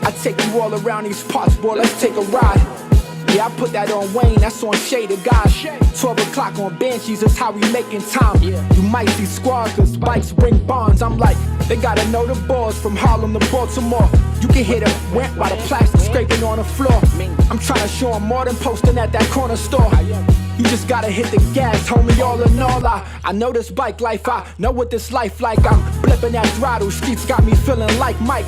I take you all around these parts, boy, let's take a ride. Yeah, I put that on Wayne, that's on Shaded God. 12 o'clock on Banshees, that's how we making time. You might see squads, cause bikes bring bonds. I'm like, they gotta know the boys from Harlem to Baltimore. You can hear the rent by the plastic scraping on the floor. I'm trying to show them more than posting at that corner store. You just gotta hit the gas, homie, all in all. I know this bike life, I know what this life like. I'm flipping that throttle, streets got me feeling like Mike.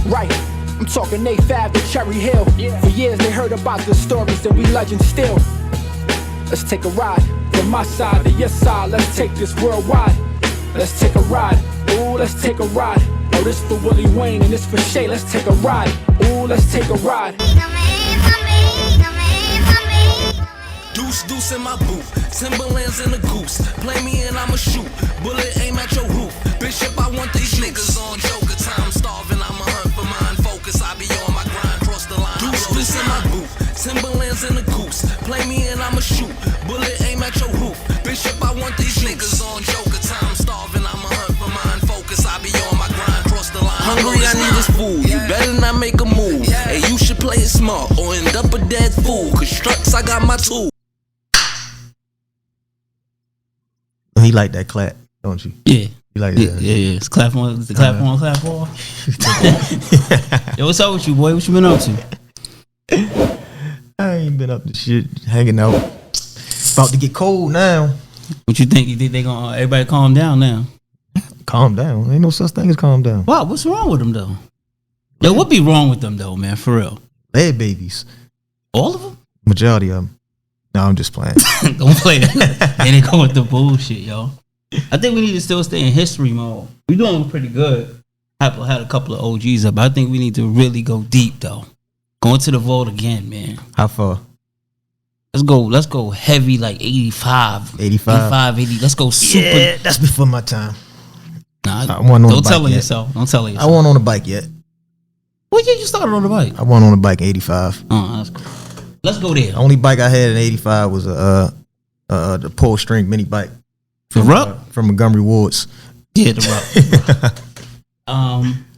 Right. I'm talking A5 to Cherry Hill. For years they heard about the stories and we legends still. Let's take a ride from my side to your side. Let's take this worldwide. Let's take a ride. Ooh, let's take a ride. Oh, this for Willie Wayne and this for Shay. Let's take a ride. Ooh, let's take a ride. Deuce, deuce in my booth. Timberlands in the goose. Play me and I'ma shoot. Bullet aim at your roof. Bishop, I want these niggas on Joker time. Starving, I'ma hunt for mine. Focus, I be on my grind. Cross the line. Deuce, deuce in my booth. Timberlands in the goose. Play me and I'ma shoot. Bullet aim at your roof. Bishop, I want these niggas on Joker time. Starving, I'ma hunt for mine. Focus, I be on my grind. Cross the line. Hungry, I need this food. You better not make a move. Hey, you should play it smart or end up a dead fool. Cause trucks, I got my tools. He like that clap, don't you? Yeah. You like that? Yeah. It's clap on, the clap on, clap on. Yo, what's up with you, boy? What you been up to? I ain't been up to shit, hanging out. About to get cold now. What you think? You think they gonna everybody calm down now? Calm down. Ain't no such thing as calm down. Wow, what's wrong with them though? Yo, what be wrong with them though, man? For real? Lead babies. All of them? Majority of them. No, I'm just playing. Don't play that. And they go with the bullshit, yo. I think we need to still stay in history mode. We doing pretty good. I had a couple of OGs up. I think we need to really go deep though. Going to the vault again, man. How far? Let's go heavy like 85. 85. 80. Let's go super. Yeah, that's before my time. Nah, I wasn't on don't the tell bike yet. yourself. Don't tell yourself. I wasn't on the bike yet. Well, yeah, you started on the bike. I wasn't on the bike in 85. Oh, that's cool. Let's go there. The only bike I had in 85 was the pull string mini bike. The Rupp? From Montgomery Wards. Yeah, the Rupp.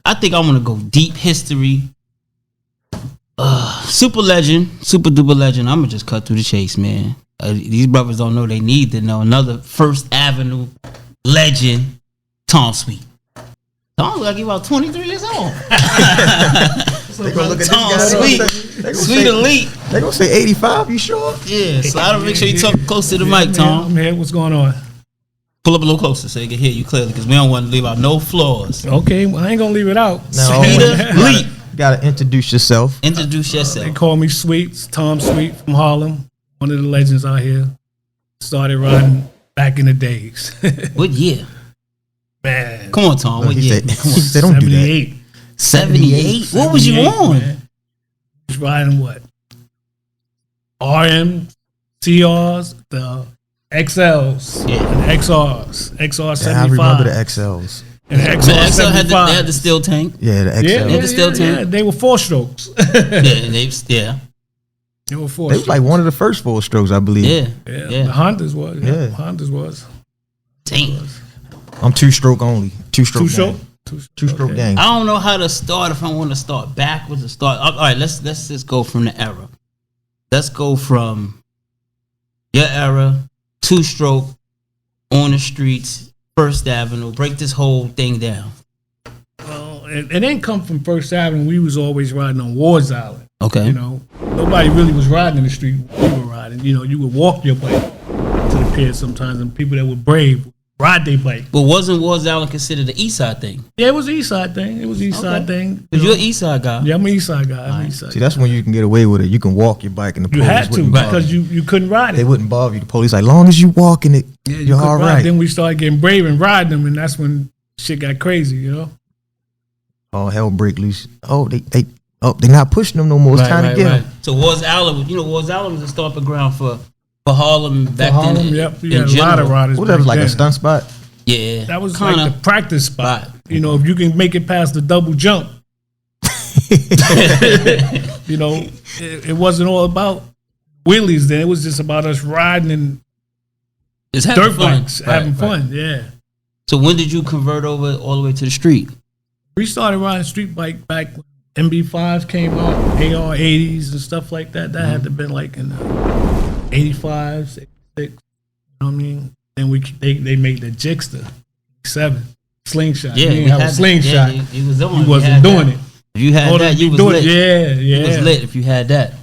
I think I want to go deep history. Super legend, super duper legend. I'm gonna just cut through the chase, man. These brothers don't know they need to know. Another First Avenue legend, Tom Sweet. Tom's like about 23 years old. They gonna look at Tom this guy. Sweet, Sweet Elite. They gonna say 85. You sure? Yeah, slide up. Make sure you talk close to the mic, Tom. I'm here. What's going on? Pull up a little closer so they can hear you clearly, because we don't want to leave out no flaws. Okay, well, I ain't gonna leave it out. No, Sweet Elite. Gotta introduce yourself. Introduce They yourself. call me Sweet. Tom Sweet from Harlem. One of the legends out here. Started riding back in the days. What year? Man. Come on, Tom. What He year? said, they don't do that. 78. 78. What was you 78, on? Man. Was riding what? RM, CRs, the XLs, Yeah. and the XRs, XR 75. Yeah, I remember the XLs. And the The XR XL had 75. they had the steel tank. Yeah, the Yeah, XLs. Yeah, the steel tank. They were 4 strokes. Yeah. They were 4 They was strokes. like one of the first 4 strokes, I believe. Yeah. Yeah, the Hondas was. Yeah. Hondas was. Damn. I'm 2-stroke only. 2-stroke. 2-stroke? gang. 2-stroke gang. I don't know how to start if I want to start backwards or start. All right, let's just go from the era. Let's go from your era, 2-stroke, on the streets, First Avenue. Break this whole thing down. Well, it didn't come from First Avenue. We was always riding on Wards Island. Okay. You know, nobody really was riding in the street. We were riding. You know, you would walk your bike to the pier sometimes, and people that were brave would ride their bike. But wasn't Wards Island considered the East Side thing? Yeah, it was an East Side thing. It was an East Side thing. Because you're an East Side guy. Yeah, I'm an East Side guy. I'm an East Side See, that's when you can get away with it. You can walk your bike and the You police had to wouldn't bother because you couldn't ride They it. wouldn't bother you. The police like, long as you walking it, Yeah, you you're couldn't all ride. right. Then we started getting brave and riding them, and that's when shit got crazy. You know. Oh, hell break loose. Oh, they're not pushing them no more. It's time to get them. So Wards Island, Wards Island was a starting ground for Harlem back Harlem, then. yep. in You had a lot general. of riders. What that was back like a then. stunt spot? Yeah. That was kinda. like the practice spot. You know, if you can make it past the double jump, you know, it wasn't all about wheelies then. It was just about us riding and Just having dirt fun. bikes, Right, having right. fun. Yeah. So when did you convert over all the way to the street? We started riding street bike back when MB5s came out, AR80s and stuff like that. That had to been like in the 85s, 86. You know what I mean? And they made the Jigster 7 slingshot. Yeah, you didn't have a slingshot. Yeah, you was on. You wasn't doing that. it. If you had that, you was lit. Yeah. You was lit if you had that.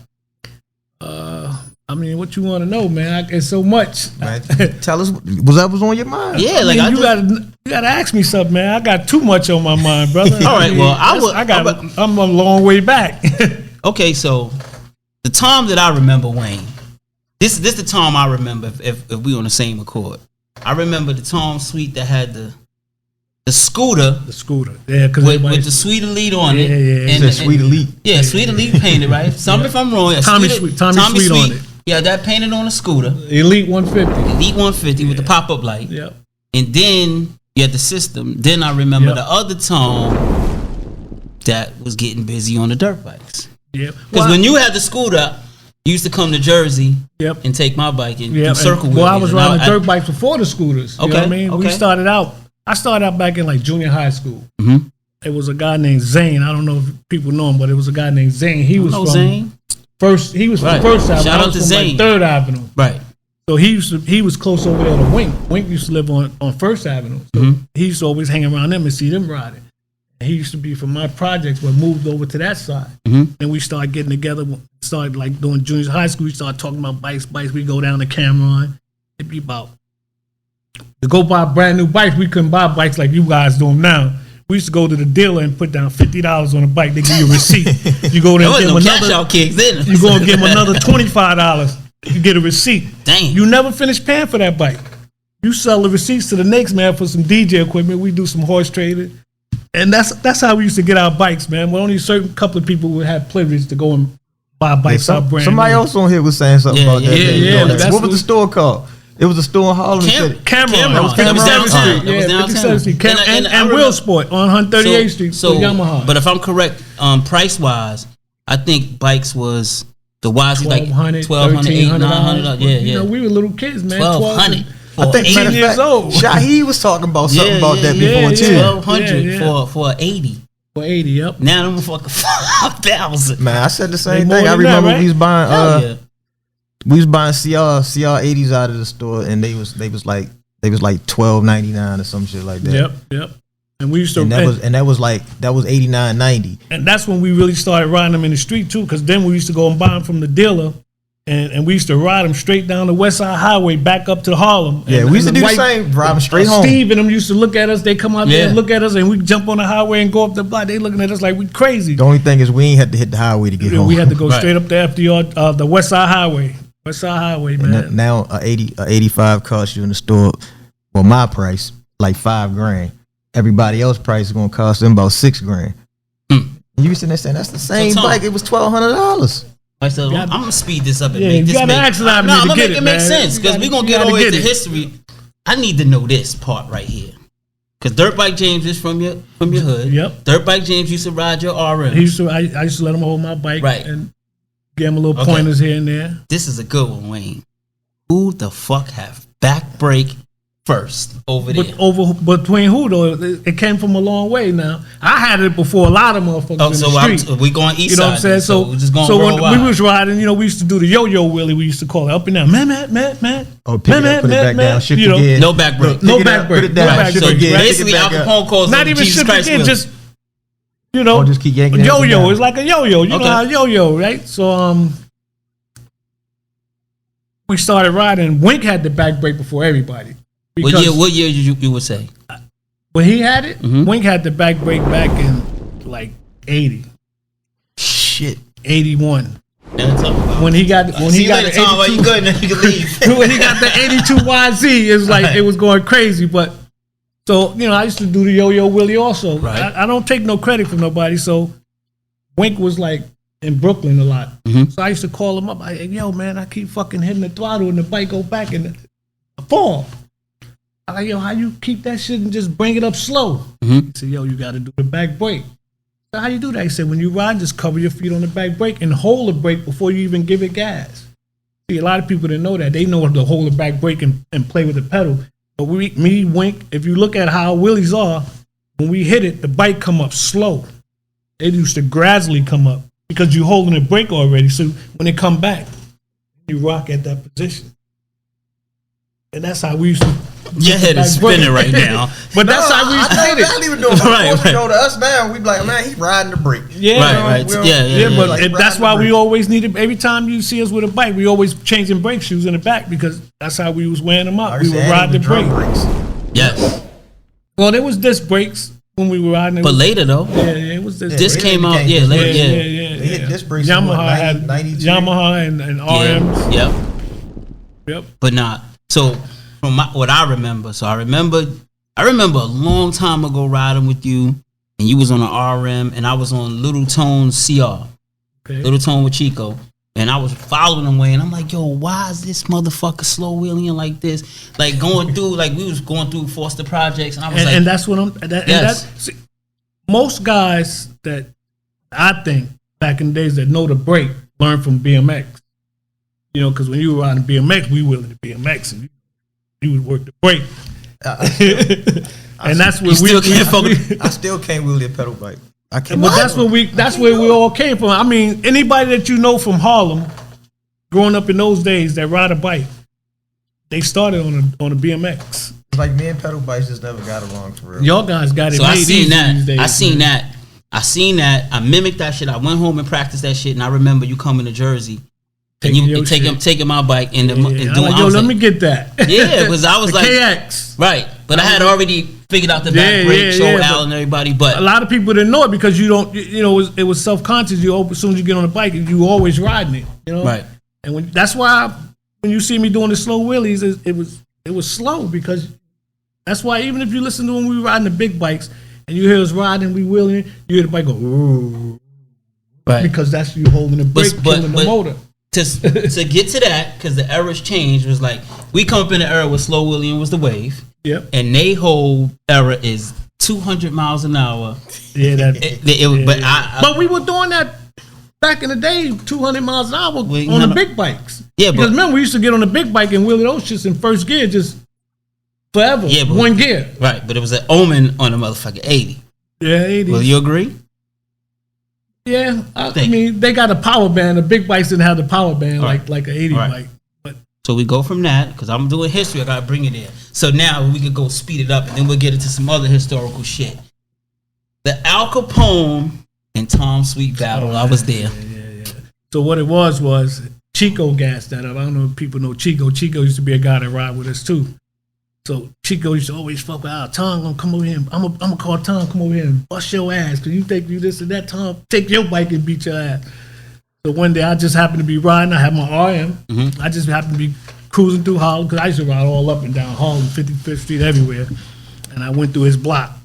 I mean, what you want to know, man? It's so much. Man, tell us what was on your mind. Yeah, you gotta ask me something, man. I got too much on my mind, brother. All right, well, I'm a long way back. Okay, so the time that I remember, Wayne. This the time I remember. If we on the same accord, I remember the Tom Sweet that had the scooter. The scooter, yeah, because with the Sweet Elite on it. Yeah. And Sweet Elite. Yeah, Sweet Elite painted, right? Tell me if I'm wrong. Yeah, Tommy Sweet on it. Yeah, that painted on the scooter. Elite 150. Elite 150 with the pop-up light. Yep. And then you had the system. Then I remember the other Tom that was getting busy on the dirt bikes. Yeah. Because when you had the scooter, you used to come to Jersey and take my bike and do circle with I was riding dirt bikes before the scooters. You know what I mean? Okay. I started out back in like junior high school. Mm-hmm. It was a guy named Zane. I don't know if people know him, but it was a guy named Zane. He was from Zane. He was from First Avenue. Shout out to from Zane. Like Third Avenue. Right. So he was close over there to Wink. Wink used to live on First Avenue. So he used to always hang around them and see them riding. And he used to be from my projects, but moved over to that side. And we started getting together, started like doing junior high school. We started talking about bikes. We go down to Cameron. It'd be about, to go buy brand new bikes, we couldn't buy bikes like you guys do them now. We used to go to the dealer and put down $50 on a bike. They give you a receipt. You go there and give them you go and give them another $25. You get a receipt. Dang. You never finish paying for that bike. You sell the receipts to the next man for some DJ equipment. We do some horse trading. And that's how we used to get our bikes, man. Well, only a certain couple of people would have privilege to go and buy bikes out brand Somebody else on here was saying something about that. Yeah. What was the store called? It was a store in Harlem. Cameron. That was downtown. Yeah, 57th Street. And Will Sport on 138th Street for Yamaha. But if I'm correct, price-wise, I think bikes was the YZ like $1,200, $800, $900. Yeah. You know, we were little kids, man. $1,200. I think 18 years old. Shaheed was talking about something about that before too. $1,200 for 80. For 80, yep. Now them fucking 5,000. Man, I said the same thing. I remember we was buying we was buying CR 80s out of the store, and they was like $12.99 or some shit like that. Yep. And we used to, and that was $89.90. And that's when we really started riding them in the street too, because then we used to go and buy them from the dealer, and we used to ride them straight down the West Side Highway back up to Harlem. Yeah, we used to do the same, drive them straight home. Steve and them used to look at us. They come out there and look at us, and we jump on the highway and go up the block. They looking at us like we crazy. The only thing is we ain't had to hit the highway to get home. We had to go straight up the FDR, the West Side Highway. West Side Highway, man. And now a 85 costs you in the store, well, my price like $5,000. Everybody else price is gonna cost them about $6,000. You sitting there saying that's the same bike. It was $1,200. I said, I'm gonna speed this up and make this make it make sense, because we're gonna get all the way to history. I need to know this part right here, because Dirtbike James is from your hood. Yep. Dirtbike James used to ride your RM. I used to let him hold my bike, and give him a little pointers here and there. This is a good one, Wayne. Who the fuck have back brake first over there? Between who though? It came from a long way now. I had it before a lot of motherfuckers in the street. We going east side. You know what I'm saying? So we're just going so when we was riding, we used to do the yo-yo wheelie. We used to call it up and down. Man. Oh, pick it up, put it back down, shift again. No back brake. No back brake. Put it down, shift again. Basically, Al Capone calls not even shift again, just just keep yanking yo-yo. It's like a yo-yo. You know how yo-yo, right? So we started riding. Wink had the back brake before everybody. What year you would say? When he had it, Wink had the back brake back in like 80. Shit. 81. When he got the 82, you good, then you can leave. When he got the 82 YZ, it was like it was going crazy. But so I used to do the yo-yo wheelie also. Right. I don't take no credit from nobody. So Wink was like in Brooklyn a lot. So I used to call him up. Yo, man, I keep fucking hitting the throttle and the bike go back and fall. I'm like, yo, how you keep that shit and just bring it up slow? He said, yo, you got to do the back brake. So how you do that? He said, when you ride, just cover your feet on the back brake and hold the brake before you even give it gas. See, a lot of people didn't know that. They know to hold the back brake and play with the pedal. But Wink, if you look at how wheelies are, when we hit it, the bike come up slow. It used to gradually come up because you're holding the brake already. So when it come back, you rock at that position. And that's how we used to. Your head is spinning right now. But that's how we used to hit it. I don't even know. Right. To us now, we be like, man, he riding the brake. Yeah, right. Yeah. But like that's why we always needed. Every time you see us with a bike, we always changing brake shoes in the back because that's how we was wearing them out. We would ride the brake. Yes. Well, there was disc brakes when we were riding. But later though. Yeah, it was this came out. Yeah, later. Yeah. They hit disc brakes. Yamaha had Yamaha and RMs. Yep. But not so. From what I remember, I remember a long time ago riding with you, and you was on an RM, and I was on Little Tone CR, Little Tone with Chico, and I was following him away, and I'm like, yo, why is this motherfucker slow wheeling like this? Like going through, like we was going through Foster Projects, and I was and that's what I'm. See, most guys that I think back in the days that know the brake learn from BMX, you know, because when you were riding BMX, we wheeling the BMX, and you would work the brake. And that's where I still can't wheel a pedal bike. I can't. But that's where we all came from. I mean, anybody that you know from Harlem, growing up in those days that ride a bike, they started on a BMX. Like me and pedal bikes just never got along for real. Y'all guys got it. So I seen that. I seen that. I mimicked that shit. I went home and practiced that shit. And I remember you coming to Jersey. And you taking my bike and doing. Like, yo, let me get that. Yeah, because I was the like KX, right, but I had already figured out the back brake, showed Al and everybody. But a lot of people didn't know it because you don't. You know, it was self conscious. As soon as you get on the bike, you always riding it. You know, right. And that's why when you see me doing the slow wheelies, it was slow because that's why even if you listen to when we were riding the big bikes and you hear us riding, we wheeling, you hear the bike go, ooh, right, because that's you holding the brake, killing the motor. To get to that, because the era's changed, was like we come up in the era with slow wheeling was the wave. Yep. And they whole era is 200 miles an hour. Yeah, but we were doing that back in the day, 200 miles an hour on the big bikes. Yeah, because remember we used to get on the big bike and wheel those shits in first gear just forever. Yeah, one gear. Right, but it was an Omen on a motherfucking 80. Yeah, 80. Will you agree? Yeah, I mean they got a power band. The big bikes didn't have the power band like an 80 bike. But so we go from that because I'm doing history. I gotta bring it in. So now we could go speed it up and then we'll get into some other historical shit. The Al Capone and Tom Sweet battle. I was there. Yeah. So what it was Chico gassed that up. I don't know if people know Chico. Chico used to be a guy that ride with us too. So Chico used to always fuck with Al. Tom gonna come over here. I'm gonna call Tom come over here and bust your ass because you think you this and that. Tom, take your bike and beat your ass. So one day I just happened to be riding. I had my RM. Mm-hmm. I just happened to be cruising through Harlem because I used to ride all up and down Harlem, 55th Street, everywhere. And I went through his block.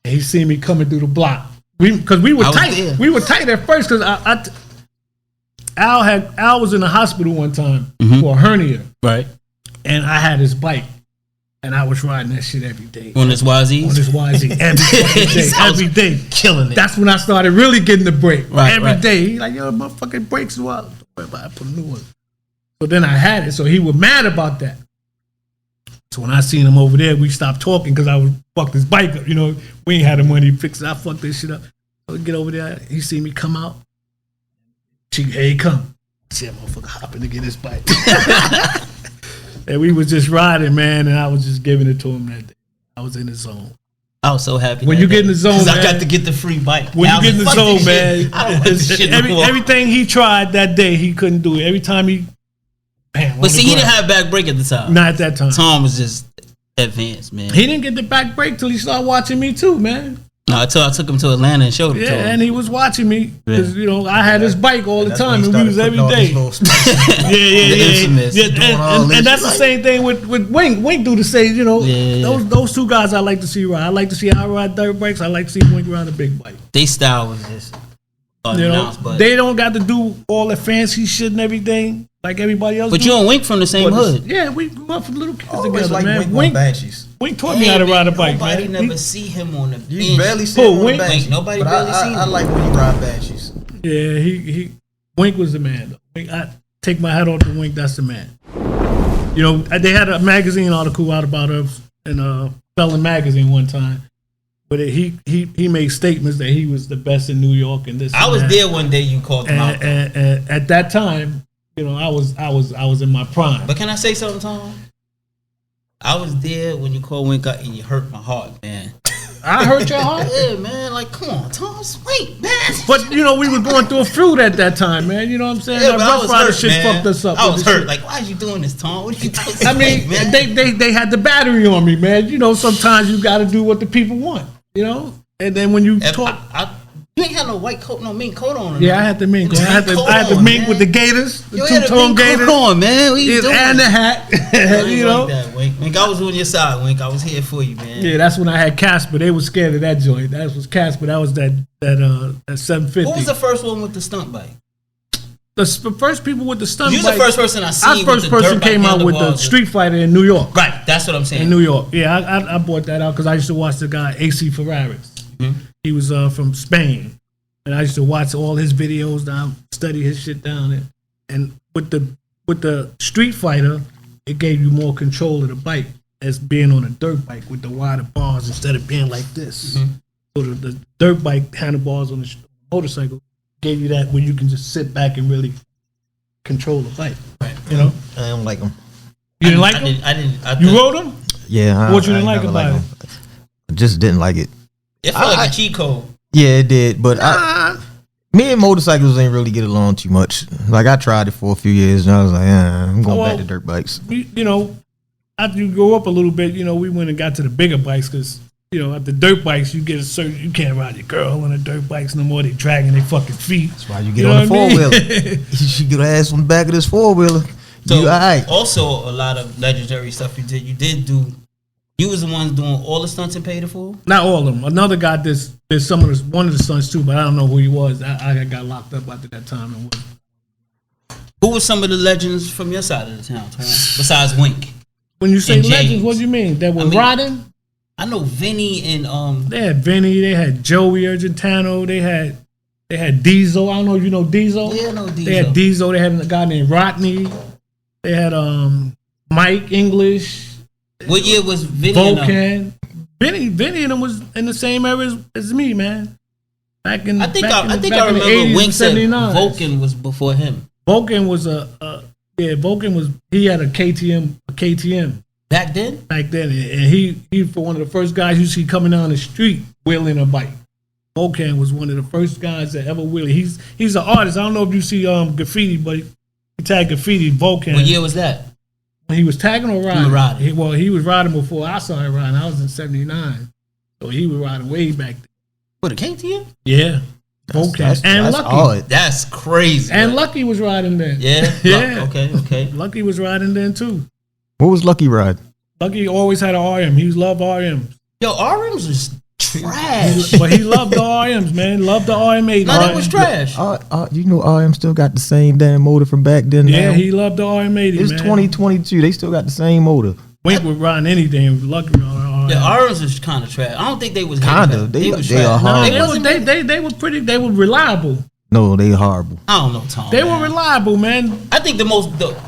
And he seen me coming through the block. Because we were tight. There. We were tight at first because Al was in the hospital one time for a hernia. Right. And I had his bike. And I was riding that shit every day. On this YZ? On this YZ. Every day. Killing it. That's when I started really getting the brake. Right, every day. He like, yo, motherfucking brakes as well. Don't worry about it, put a new one. So then I had it. So he was mad about that. So when I seen him over there, we stopped talking because I was fucked his bike up. You know, we ain't had the money to fix it. I fucked this shit up. So we get over there. He see me come out. Here he come. I see that motherfucker hopping to get his bike. And we was just riding, man, and I was just giving it to him that day. I was in the zone. I was so happy. When you get in the zone, man. I got to get the free bike. When you get in the zone, man. Everything he tried that day, he couldn't do it. Every time he... But see, he didn't have back brake at the time. Not at that time. Tom was just advanced, man. He didn't get the back brake till he started watching me too, man. No, until I took him to Atlanta and showed him to him. And he was watching me because you know I had his bike all the time, and we was every day. And that's the same thing with Wink. Wink do the same, you know. Those two guys I like to see ride. I like to see Al ride dirt bikes. I like to see Wink ride a big bike. They style was just but they don't got to do all the fancy shit and everything like everybody else. But you and Wink from the same hood. Yeah, we grew up from little kids together, like man. Wink Banshees. Wink taught me how to ride a bike, nobody man. never see him on the bench. You barely see him on the Banshees. Nobody barely see him. I like when you ride Banshees. Yeah, Wink was the man, though. I take my hat off to Wink, that's the man. You know, they had a magazine article out about us in Felon magazine one time. But he made statements that he was the best in New York and this. I was there one day. You called him out. And at that time, you know, I was in my prime. But can I say something, Tom? I was there when you called Wink out and you hurt my heart, man. I hurt your heart? Yeah, man. Like, come on, Tom, wait, man. But, you know, we were going through a feud at that time, man. You know what I'm saying? Yeah, that but I Rough was Rider hurt, shit man. fucked us up. I was hurt. Shit. Like, why are you doing this, Tom? What are you doing? I mean, man? they had the battery on me, man. You know, sometimes you got to do what the people want, you know? And then when you talk... You ain't had no white coat, no mink coat on. Yeah, I had the mink. I had the mink with the gators, the two-tone gators. Come on, man. What you doing? And the hat. You know? Like that, Wink. I was on your side, Wink. I was here for you, man. Yeah, that's when I had Casper. They were scared of that joint. That was Casper. That was that 750. What was the first one with the stunt bike? The first people with the stunt bike. You was the first person I seen. Our first person came out with the Street Fighter in New York. Right, that's what I'm saying. In New York. Yeah, I bought that out because I used to watch the guy, AC Ferraris. Mm-hmm. He was from Spain. And I used to watch all his videos down, study his shit down there. And with the Street Fighter, it gave you more control of the bike as being on a dirt bike with the wider bars instead of being like this. Mm-hmm. So the dirt bike handlebars on the motorcycle gave you that where you can just sit back and really control the bike. Right. You know? I don't like them. You didn't like them? I didn't. You rode them? Yeah. What you didn't like about it? I just didn't like it. It felt like a cheat code. Yeah, it did, but me and motorcycles ain't really get along too much. Like, I tried it for a few years, and I was like, I'm going back to dirt bikes. You know, after you grow up a little bit, you know, we went and got to the bigger bikes because, you know, at the dirt bikes, you get a certain, you can't ride your girl on the dirt bikes no more. They dragging their fucking feet. That's why you get on the four-wheeler. You should get her ass on the back of this four-wheeler. So, all right. Also, a lot of legendary stuff you did. You did do. You was the ones doing all the stunts and paid it for? Not all of them. Another guy did some of the, one of the stunts too, but I don't know who he was. I got locked up after that time. Who was some of the legends from your side of the town, Tom? Besides Wink? When you say legends, what do you mean? That were riding? I know Vinny and They had Vinny. They had Joey Argentano. They had Diesel. I don't know if you know Diesel. Yeah, I know Diesel. They had Diesel. They had a guy named Rodney. They had Mike English. What year was Vinny? Volcan. Vinny and them was in the same era as me, man. I think I remember Wink said Vulcan was before him. Vulcan was Vulcan was, he had a KTM. Back then? Back then. And he for one of the first guys you see coming down the street wheeling a bike. Vulcan was one of the first guys that ever wheeled. He's an artist. I don't know if you see graffiti, but he tagged graffiti Vulcan. What year was that? He was tagging or riding? He was riding before I started riding. I was in 79. So he was riding way back then. What, a KTM? Yeah. That's Lucky. Odd. That's crazy. And Lucky was riding then. Yeah? Yeah. Okay. Lucky was riding then too. What was Lucky ride? Lucky always had an RM. He loved RMs. Yo, RMs was trash. But he loved the RMs, man. Loved the RM80. No, that was trash. You know RM still got the same damn motor from back then. Yeah, now. he loved the RM80, It's 2022. They still got the same motor. Wink was riding anything. Lucky on RM. Yeah, RMs was kind of trash. I don't think they was kind of. They was are horrible. They were pretty. They were reliable. No, they horrible. I don't know, Tom. They were reliable, man. I think the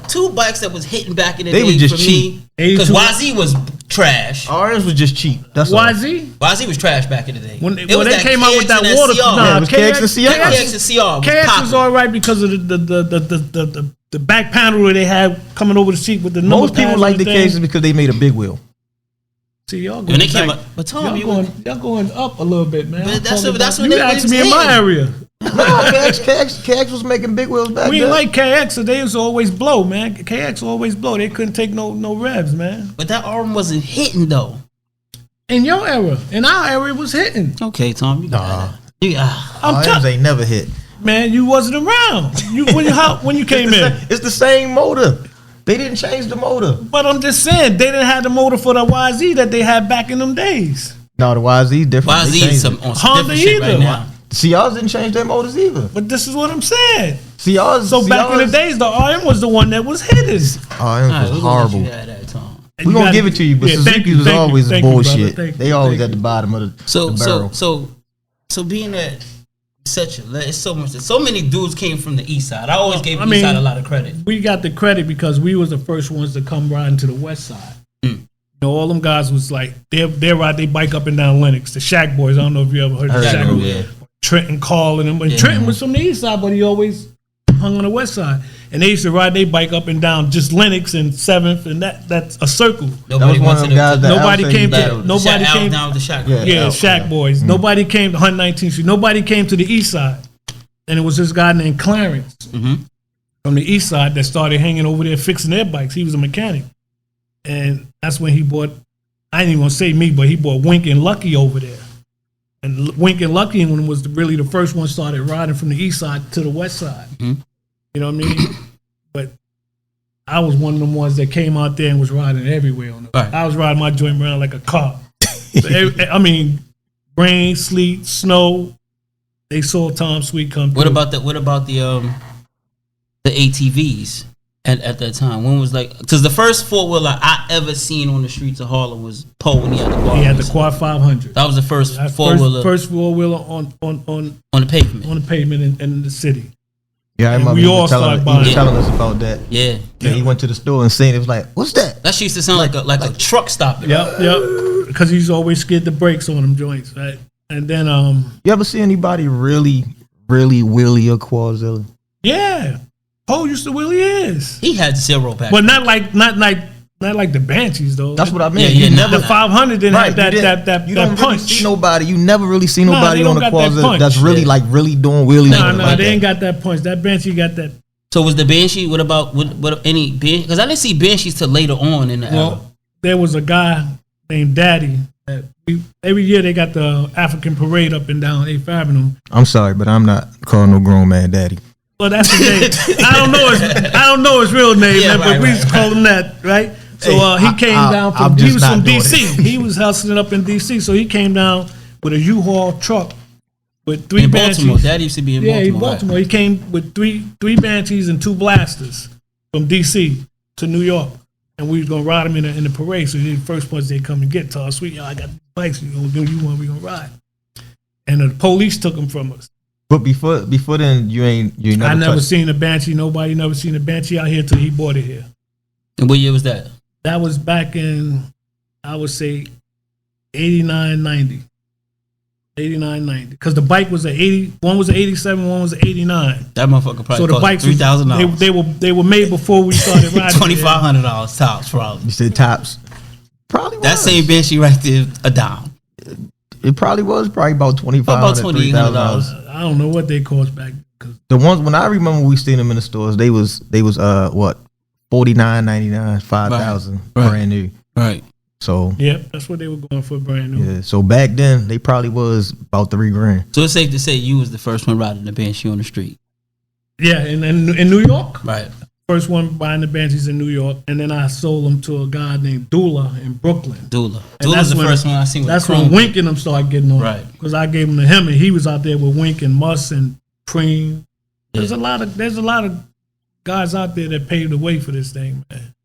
two bikes that was hitting back in the day were just for cheap. Because YZ was trash. RMs was just cheap. That's YZ? YZ was trash back in the day. When they came out with that water, it was KX and CR. KX and CR. KX was all right because of the back panel that they had coming over the seat with the number. Most people like the KXs because they made a big wheel. See, y'all going when they came up, but Tom, y'all going up a little bit, man. But that's what you asked me in my area. No, KX was making big wheels back then. We didn't like KX, so they used to always blow, man. KX always blow. They couldn't take no revs, man. But that arm wasn't hitting though. In your era, in our era, it was hitting. Okay, Tom, you got RMs ain't never hit. Man, you wasn't around. When you came in, it's the same motor. They didn't change the motor. But I'm just saying, they didn't have the motor for the YZ that they had back in them days. No, the YZ different. YZ is on Honda different shit right now. CRs didn't change their motors either. But this is what I'm saying. CRs. Back in the days, the RM was the one that was hitting. RM was horrible. We're gonna give it to you, but Suzuki was always bullshit. They always at the bottom of the barrel. So being that It's so much. So many dudes came from the east side. I always gave the east side a lot of credit. We got the credit because we was the first ones to come riding to the west side. You know, all them guys was like they ride they bike up and down Lenox. The Shack Boys. I don't know if you ever heard of the Shack Boys. Trenton calling them, but Trenton was from the east side, but he always hung on the west side. And they used to ride their bike up and down just Lenox and 7th, and that's a circle. Nobody came down with the Shack. Shack Boys. Nobody came to 119th Street. Nobody came to the east side, and it was this guy named Clarence from the east side that started hanging over there fixing their bikes. He was a mechanic, and that's when he bought. I ain't even gonna say me, but he bought Wink and Lucky over there. And Wink and Lucky was really the first one started riding from the east side to the west side. You know what I mean? But I was one of them ones that came out there and was riding everywhere on the I was riding my joint around like a car. So rain, sleet, snow. They saw Tom Sweet come through. What about the ATVs at that time? When was because the first 4-wheeler I ever seen on the streets of Harlem was Poe when he had the quad. He had the quad 500. That was the first 4-wheeler. First 4-wheeler on the pavement. On the pavement in the city. Yeah, I remember we all started buying. He was telling us about that. Yeah. He went to the store and seen it. Was like, what's that? That used to sound like a truck stopping. Yep. Because he's always scared the brakes on them joints, right? And then you ever see anybody really wheelie a Quadzilla? Yeah. Poe used to wheelie his. He had 0 back. But not like the Banshees though. That's what I mean. The 500 didn't have that you don't punch. Really see nobody. You never really see nobody on the Quadzilla that's really really doing wheelies. No, they ain't got that punch. That Banshee got that. So was the Banshee? What about what any Banshee? Because I didn't see Banshees till later on in the era. There was a guy named Daddy. Every year they got the African parade up and down 8th Avenue. I'm sorry, but I'm not calling no grown man Daddy. Well, that's his name. I don't know his real name, man, but we used to call him that, right? So he came down from. He was from DC. He was hustling up in DC, so he came down with a U-Haul truck with 3 Banshees. Baltimore. Daddy used to be in Baltimore. Yeah, in Baltimore. Right. He came with three Banshees and 2 Blasters from DC to New York, and we was gonna ride him in the parade. So the first ones they come and get to us, I got bikes. We gonna give you one. We gonna ride. And the police took him from us. But before then, you ain't never. I never seen a Banshee. Nobody never seen a Banshee out here till he bought it here. And what year was that? That was back in, I would say, 89, 90. 89, 90. Because the bike was an 80. One was an 87. One was an 89. That motherfucker probably so the cost $3,000. They were made before we started riding. $2,500 tops, probably. You said tops. Probably was. That same Banshee right there, a dime. It probably was about $2,500. About $2,800. I don't know what they cost back. The ones when I remember we seen them in the stores, they was what $49.99, $5,000 brand new. Right. So yep, that's what they were going for brand new. Yeah. So back then they probably was about $3,000. So it's safe to say you was the first one riding the Banshee on the street. Yeah, in New York. Right. First one buying the Banshees in New York, and then I sold them to a guy named Dula in Brooklyn. Dula's the first one I seen. That's when Wink and them started getting on. Right. Because I gave them to him, and he was out there with Wink and Muss and Preem. There's a lot of guys out there that paved the way for this thing, man.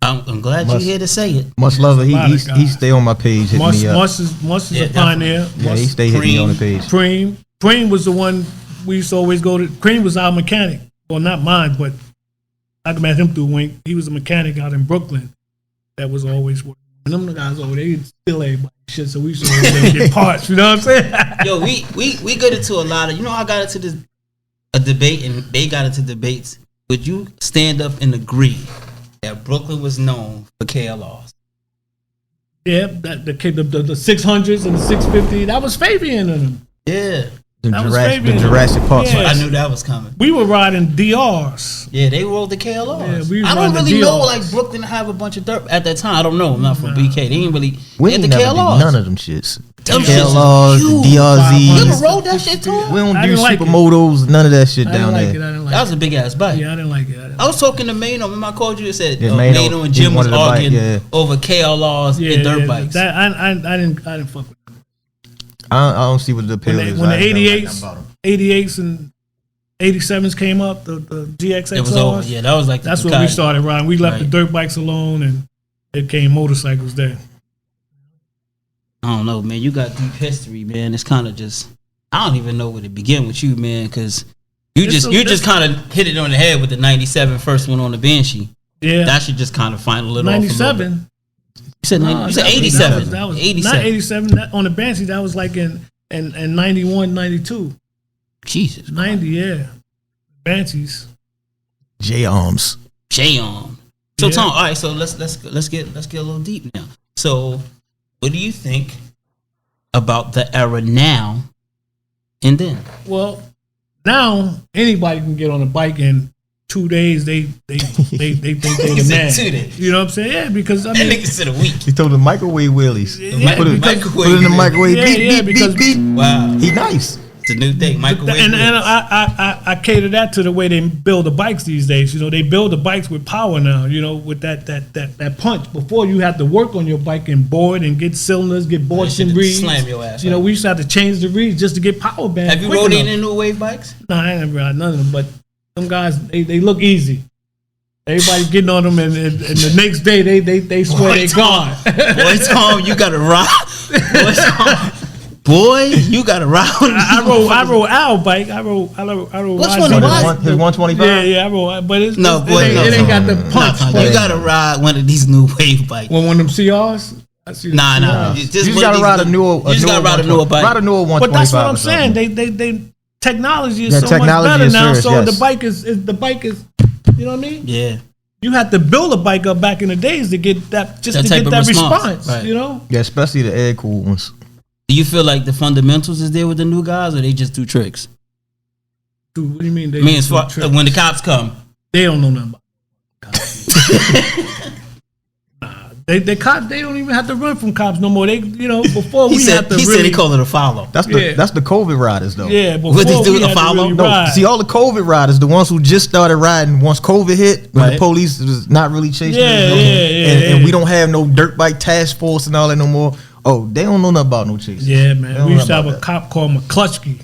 I'm glad you're here to say it. Much love it. He stay on my page. Muss is a pioneer. Yeah, he stay hitting me on the page. Preem was the one we used to always go to. Preem was our mechanic. Well, not mine, but I met him through Wink. He was a mechanic out in Brooklyn that was always working. And them guys over there, they still everybody shit, so we used to always get parts, you know what I'm saying? Yo, we got into a lot of, I got into a debate, and they got into debates. Would you stand up and agree that Brooklyn was known for KLRs? Yeah, the 600s and the 650, that was Fabian in them. Yeah. The Jurassic Park. Yeah. I knew that was coming. We were riding DRs. Yeah, they rolled the KLRs. Yeah, I don't really know, Brooklyn have a bunch of dirt at that time. I don't know. I'm not from BK. They ain't really. We had the never KLRs. None of them shits. KLRs, the DRZs. You ever rode that shit too? We don't do supermotos. None of that shit down there. That was a big ass bike. Yeah, I didn't like it. I was talking to Mano. Remember I called you and said Mano and Jim was arguing over KLRs and dirt bikes. I didn't fuck with them. I don't see what the appeal is. When the 88s and 87s came up, the GXXRs. It was over. Yeah, that was like that's when we started riding. We left the dirt bikes alone, and it came motorcycles there. I don't know, man. You got deep history, man. It's kind of just I don't even know where to begin with you, man, because you It's just kind of hit it on the head with the 97 first one on the Banshee. Yeah. That should just kind of final it off. 97. You said, No, you said that was- 87. That was 87. not 87. On the Banshee, that was like in 91, 92. Jesus. 90, yeah. Banshees. J-Arms. J-on. So Yeah. Tom, all right, so let's get a little deep now. So what do you think about the era now and then? Well, now anybody can get on a bike in 2 days. They think they the man. 2 days. You know what I'm saying? Yeah, because I That mean, nigga said a week. He told him microwave wheelies. Yeah, put, it, because- put it in the microwave. Yeah, beep, yeah, beep, because- beep, beep. Wow. He nice. It's a new thing. Microwave. and wheels. I cater that to the way they build the bikes these days. You know, they build the bikes with power now. You know, with that punch. Before you had to work on your bike and board and get cylinders, get boards shit and to reeds. slam your ass, You know, right? we used to have to change the reeds just to get power band. Have you quick rode enough. any new wave bikes? No, I ain't never ride none of them. But them guys, they look easy. Everybody getting on them, and the next day they swear Boy, they Tom. gone. Boy, Tom, you gotta ride. Boy, you gotta ride. I rode our bike. I rode. Which YZ one His was bike. it? 125? Yeah, I rode. But it's, No, it boy, ain't, no, it ain't got the no, punch. No, you gotta ride one of these new wave bikes. One of them CRs. I see the Nah. CRs. You just gotta ride a newer. You just gotta ride a newer bike. Ride a newer 125. But that's what I'm or something. saying. They technology is Yeah, so technology much better is now. serious, So yes. the bike is. You know what I mean? Yeah. You had to build a bike up back in the days to get that That to type get of that response. response. Right. You know. Yeah, especially the air cool ones. Do you feel like the fundamentals is there with the new guys, or they just do tricks? Dude, what do you mean? They I mean, just as far, do tricks? when the cops come, They don't know nothing about They don't even have to run from cops no more. They before he we said had to he really said he called it a follow. That's Yeah. the COVID riders though. yeah before What they do, we the had to follow? really No, ride. see all the COVID riders, the ones who just started riding once COVID hit, when Right. the police was not really chasing Yeah, us, yeah, and we don't have no dirt bike task force and all that no more. Oh, they don't know nothing about no chase. Yeah, They man. don't We used to know have about a that. cop called McCluskey.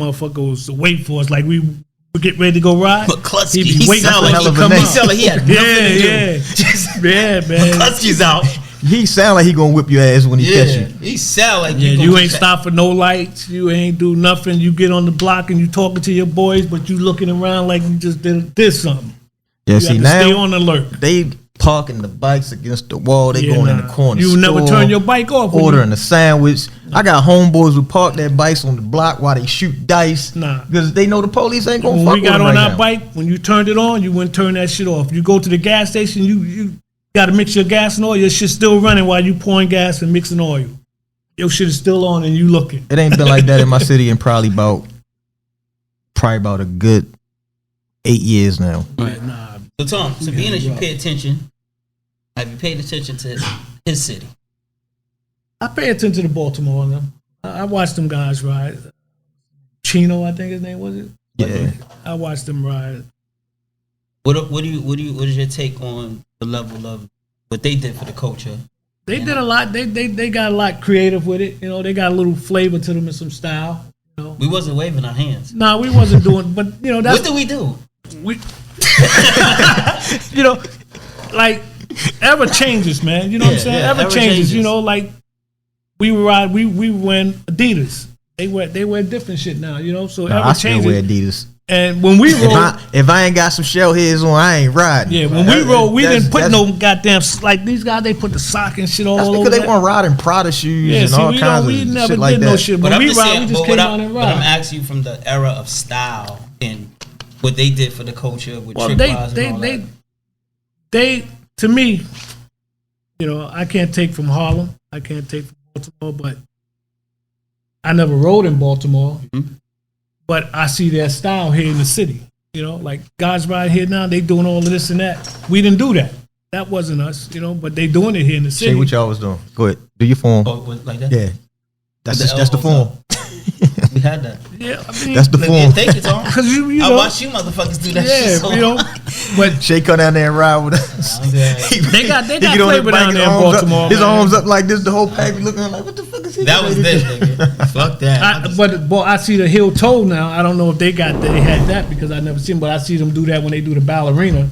Motherfucker was wait for us like we would get ready to go ride. McCluskey, He'd be he waiting sound for like us he to a come name. He out. sound like he had nothing to do. Yeah, man. McCluskey's out. He sound like he gonna whip your ass when he catch Yeah, you. he sound like Yeah, gonna you get ain't that. stop for no lights. You ain't do nothing. You get on the block and you talking to your boys, but you looking around like you just did something. Yeah, You see have to now stay on alert. they parking the bikes against the wall. They Yeah, going in the nah. corner. You never store, turn your bike off. when ordering a sandwich. I got homeboys who park their bikes on the block while they shoot dice. Nah. Because they know the police ain't gonna When fuck we with got them on right our now. bike, when you turned it on, you wouldn't turn that shit off. You go to the gas station, you got to mix your gas and oil. Your shit's still running while you pouring gas and mixing oil. Your shit is still on and you looking. It ain't been like that in my city in probably about a good 8 years now. Right. Nah, So Tom, so being as you pay attention, have you paid attention to his city? I pay attention to Baltimore. And them. I watched them guys ride. Chino, I think his name was it. Yeah. I watched them ride. What is your take on the level of what they did for the culture? They did a lot. They got a lot creative with it. You know, they got a little flavor to them and some style. You know. We wasn't waving our hands. Nah, we wasn't doing, but you know that's What did we do? we. You know, like ever changes, man. You know what I'm Yeah, saying? yeah, ever ever changes. changes. You know, like we ride. We wearing Adidas. They wear different shit now. You know, so Nah, ever I still changes. wear Adidas. And when we roll, If I ain't got some shell heads on, I ain't riding. yeah, when we roll, we That's- didn't put that's- no goddamn like these guys. They put the sock and shit all That's over. because they that. want to ride in Prada shoes Yeah, and see, all kinds we of never shit like did that. no shit. But When I'm we just ride, saying, we just but came what out and but I'm ride. asking you from the era of style and what they did for the culture with Well, trick wise and all that. they, to me, you know, I can't take from Harlem. I can't take from Baltimore, but I never rode in Baltimore. Mhm. But I see their style here in the city. You know, like guys ride here now, they doing all of this and that. We didn't do that. That wasn't us, you know, but they doing it here in the Say city. what y'all was doing. Go ahead. Do your form. Oh, was it like that? Yeah. That's With the the elbows form. We had that. Yeah, I mean, That's the Look, form. thank you, Tom. because you I know, watch you motherfuckers do that shit. yeah, So you know, but Shay come down there and ride with us. Okay. They got He get on flavor his bike, down his there in arms up- Baltimore. His man. arms up like this, the whole pack be looking like, what the fuck is he That was doing? this, nigga. Fuck that. But boy, I see the heel toe now. I don't know if they had that because I never seen, but I see them do that when they do the ballerina,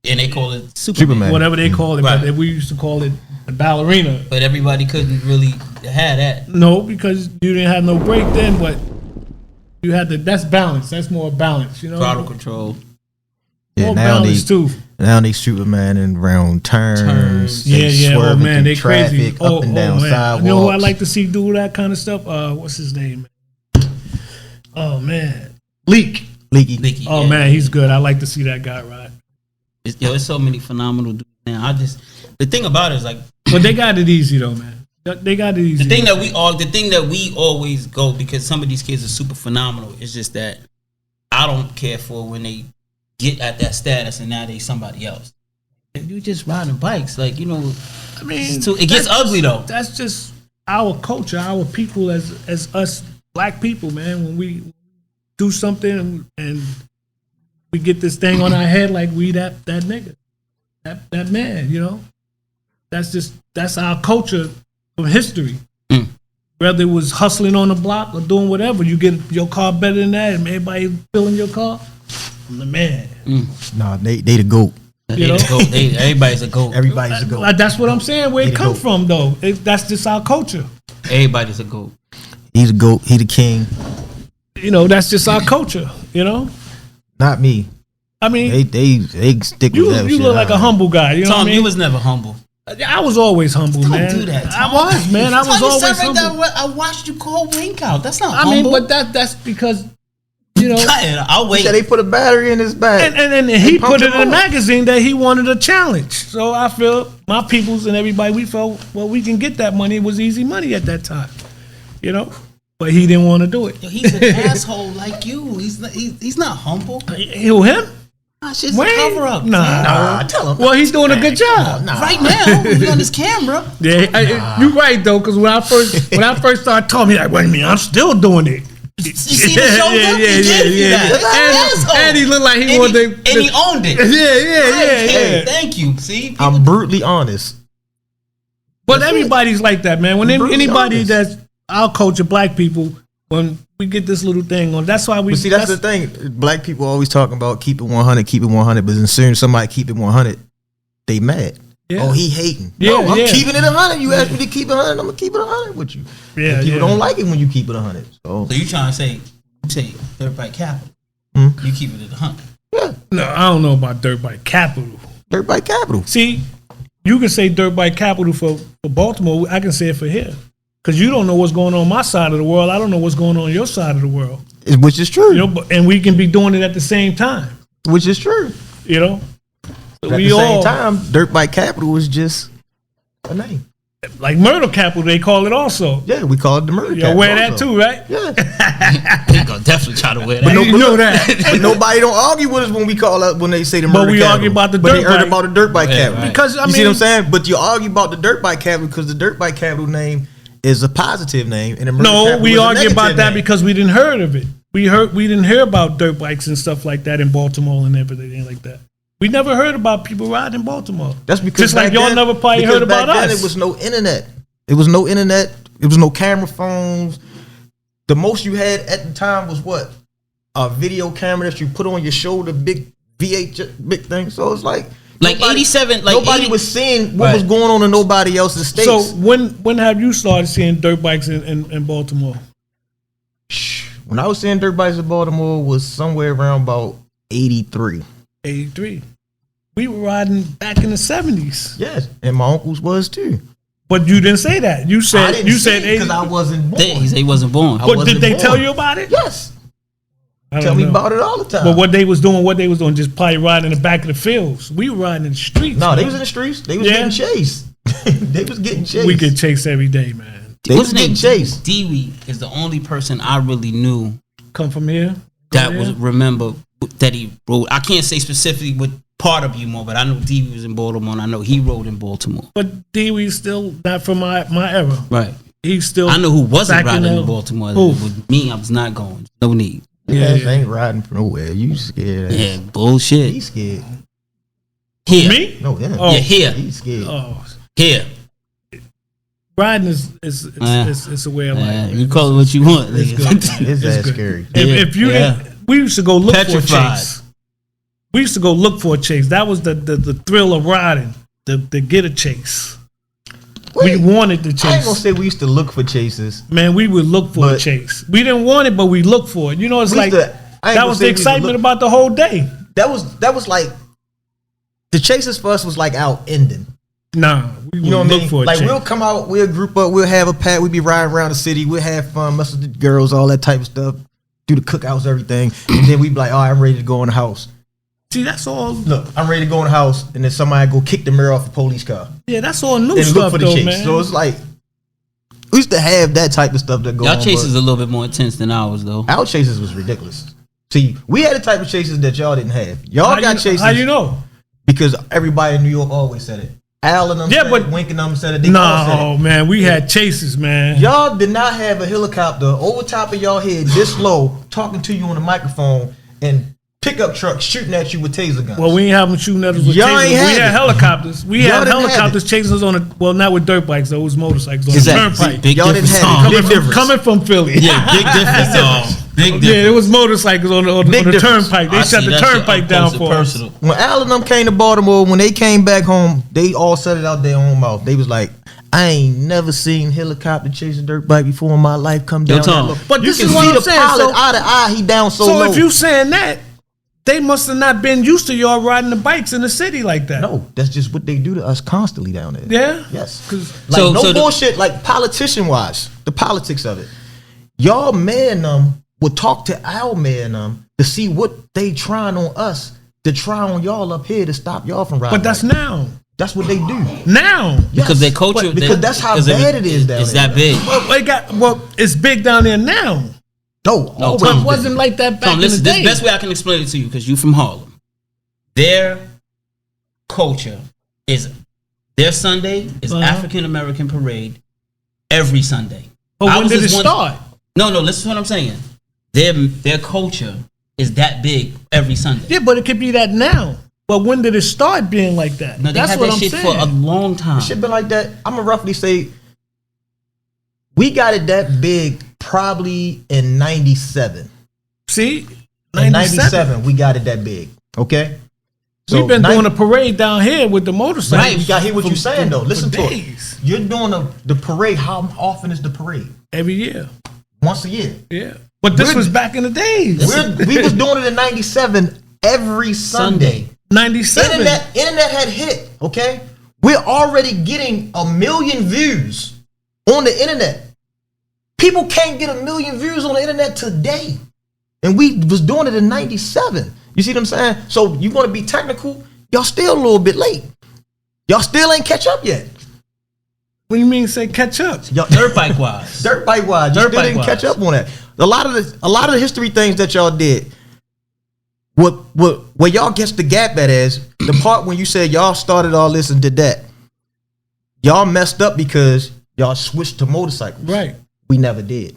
And they call it Superman. whatever they call it. Right. But we used to call it the ballerina. But everybody couldn't really have that. No, because you didn't have no break then. But You had to. That's balance. That's more balance. You know, Throttle control. Yeah, more now balance too. Now they Superman and round turns. Yeah, yeah. Oh swerving man, through they crazy. traffic, up and down man. sidewalks. You know who I like to see do that kind of stuff? What's his name? Oh man, Leaky. Oh man, he's good. I like to see that guy ride. It's so many phenomenal dudes now. The thing about it is like, But they got it easy though, man. They got it easy. the thing that we always go, because some of these kids are super phenomenal. It's just that I don't care for when they get at that status and now they somebody else. And you just riding bikes, like, you know. I mean, It gets ugly though. That's just our culture, our people as us black people, man. When we do something and we get this thing on our head like we that nigga, that man, you know. That's our culture from history. Whether it was hustling on the block or doing whatever, you get your car better than that, and everybody filling your car. I'm the man. Nah, they the GOAT. You know? Everybody's a GOAT. Everybody's a GOAT. Like, that's what I'm saying. Where it come from, though. That's just our culture. Everybody's a GOAT. He's a GOAT. He the king. You know, that's just our culture. You know. Not me. I mean, They stick you with that. you look like a humble guy. You know Tom, what I mean? you was never humble. I was always humble, Don't man. do that, Tom. I was, man. I was Tom, you always said right humble. there, I watched you call Wink out. That's not I mean, humble. but that's because, you know, I'll wait. Yeah, they put a battery in his back. and he put pumped it in him a up. magazine that he wanted a challenge. So I feel my peoples and everybody, we felt, well, we can get that money. It was easy money at that time, you know. But he didn't want to do it. Yo, he's an asshole like you. He's not humble. Who, him? That's just a Wayne? cover up. Nah. Tell him. Well, he's doing a good job. Right now, he's on his camera. Yeah, you're right though, because when I first started talking, he like, wait a minute, I'm still doing it. You see the shoulder? He gave you that. That's an asshole. And he looked like he wanted to, and he owned it. Yeah. Thank you. See, I'm brutally honest. But everybody's like that, man. When Brutally anybody honest. that's our culture, black people, when we get this little thing on, that's why we. But see, that's the thing. Black people always talking about keep it 100, keep it 100. But as soon as somebody keep it 100, they mad. Yeah. Oh, he hating. Yeah, No, I'm yeah. keeping it 100. You asked me to keep it 100. I'm gonna keep it 100 with you. Yeah, And people yeah. don't like it when you keep it 100. So So you trying to say dirt bike capital? Hmm? You keep it at 100. No, I don't know about dirt bike capital. dirt bike capital. See, you can say dirt bike capital for Baltimore. I can say it for here. Because you don't know what's going on my side of the world. I don't know what's going on your side of the world. Which is true. You know, and we can be doing it at the same time. Which is true. You know? But at the same time, dirt bike capital is just a name. Like murder capital, they call it also. Yeah, we call it the murder You capital. wear that also. too, right? Yeah. He gonna definitely try to wear that. You know that. But nobody don't argue with us when we call out when they say the But murder we capital. argue about the but dirt they argue bike. about the dirt bike Yeah, capital. right. Because, I You mean, see what I'm saying? But you argue about the dirt bike capital because the dirt bike capital name is a positive name, and the murder no, capital we is a argue about negative that name. because we didn't heard of it. We didn't hear about dirt bikes and stuff like that in Baltimore and everything like that. We never heard about people riding in Baltimore. That's because just like back y'all then- never probably because heard about back then us. It was no internet. It was no internet. It was no camera phones. The most you had at the time was what? A video camera that you put on your shoulder, big VH, big thing. So it's like nobody- 87, like nobody 80 was seeing what Right. was going on in nobody else's states. So when have you started seeing dirt bikes in Baltimore? When I was seeing dirt bikes in Baltimore was somewhere around about 83. 83. We were riding back in the 70s. Yes, and my uncles was too. But you didn't say that. You I said didn't you see said because I wasn't born. He said he wasn't born. I But wasn't did they born. tell you about it? Yes. I don't Tell me know. about it all the time. But what they was doing, just probably riding in the back of the fields. We were riding in the streets. No, they man. was in the streets. They was Yeah. getting chased. They was getting chased. We get chased every day, man. They was getting chased. Dewey is the only person I really knew Come from here. that Go was there. remember that he rode. I can't say specifically what part of Baltimore, but I know Dewey was in Baltimore, and I know he rode in Baltimore. But Dewey's still not from my era. Right. He's still. I know who wasn't back in riding the- in Baltimore. Who? With me, I was not going. No need. Yeah, they ain't riding from nowhere. You scared? Yeah, bullshit. He's scared. Here. Me? No, yeah. Oh. Yeah, here. He's scared. Oh, Here. riding is a way of life. man. You call it what you want. It's nigga. good. His It's ass good. scary. If you Yeah. didn't, we used to go look for a Petrified. chase. We used to go look for a chase. That was the thrill of riding. To get a chase. We wanted the I ain't chase. gonna say we used to look for chases. Man, we would look for a But- chase. We didn't want it, but we looked for it. You know, it's We like used to- I ain't that gonna was say the we used to excitement look- about the whole day. That was like the chases for us was like our ending. Nah, we would You know what I look mean? for a Like chase. we'll come out, we'll group up, we'll have a pack, we'll be riding around the city, we'll have fun, mess with the girls, all that type of stuff, do the cookouts, everything, and then we be like, all right, I'm ready to go in the house. See, that's all. Look, I'm ready to go in the house, and then somebody go kick the mirror off a police car Yeah, that's all new and stuff, look for the though, chase. man. So it's like we used to have that type of stuff that go Y'all on. chases but a little bit more intense than ours, though. our chases was ridiculous. See, we had the type of chases that y'all didn't have. Y'all How got you, chases How you know? because everybody in New York always said it. Al and them Yeah, said but- it, Wink and them said it. They all said No, it. man, we had chases, man. Y'all did not have a helicopter over top of y'all head this low, talking to you on the microphone, and pickup truck shooting at you with taser guns. Well, we ain't have them shooting at us with Y'all tasers. ain't We have had it. helicopters. We Y'all had didn't have helicopters chasing us on a, well, not with dirt bikes, though. It was motorcycles on Exactly. the turnpike. Big Y'all didn't difference. have it. Big Coming difference. coming from Philly. Yeah, big difference, dog. Big difference. Yeah, it was motorcycles on the Big the difference. turnpike. They I shut see the that shit turnpike up down close and for us. personal. When Al and them came to Baltimore, when they came back home, they all said it out their own mouth. They was like, I ain't never seen helicopter chasing dirt bike before in my life come down. Tom. that low. But you this can is what see I'm the saying, pilot so- eye to eye, he down so So low. if you saying that, they must have not been used to y'all riding the bikes in the city like that. No, that's just what they do to us constantly down there. Yeah? Yes. 'Cause- Like So- no so the- bullshit, like politician wise, the politics of it. Y'all man would talk to our man to see what they trying on us to try on y'all up here to stop y'all from riding. But that's bikes. now. That's what they do. Now. Yes. Because their culture, But because that's how because bad it is down It's there. that big. Well, it's big down there now. No, No, always But Tom, it been. wasn't like that back Tom, listen, in the this day. best way I can explain it to you, because you from Harlem. Their culture is, their Sunday is African American parade every Sunday. But when Ours did it is one- start? No, listen to what I'm saying. Their culture is that big every Sunday. Yeah, but it could be that now. But when did it start being like that? No, they That's had what that I'm shit saying. for a long time. Shit been like that. I'm gonna roughly say we got it that big probably in 97. See? In 97, we got it that big. Okay? We've been doing a parade down here with the motorcycles. Right, you got to hear what you're saying though. Listen to days. it. You're doing the parade. How often is the parade? Every year. Once a year. Yeah. But this We're- was back in the days. We was doing it in 97 every Sunday. 97. Internet had hit, okay? We're already getting 1 million views on the internet. People can't get 1 million views on the internet today. And we was doing it in 97. You see what I'm saying? So you want to be technical, y'all still a little bit late. Y'all still ain't catch up yet. What do you mean say catch up? Y'all, Dirt bike wise. dirt bike wise, you Dirt still bike didn't wise. catch up on that. A lot of the history things that y'all did, where y'all gets the gap at is the part when you said y'all started all this and did that. Y'all messed up because y'all switched to motorcycles. Right. We never did.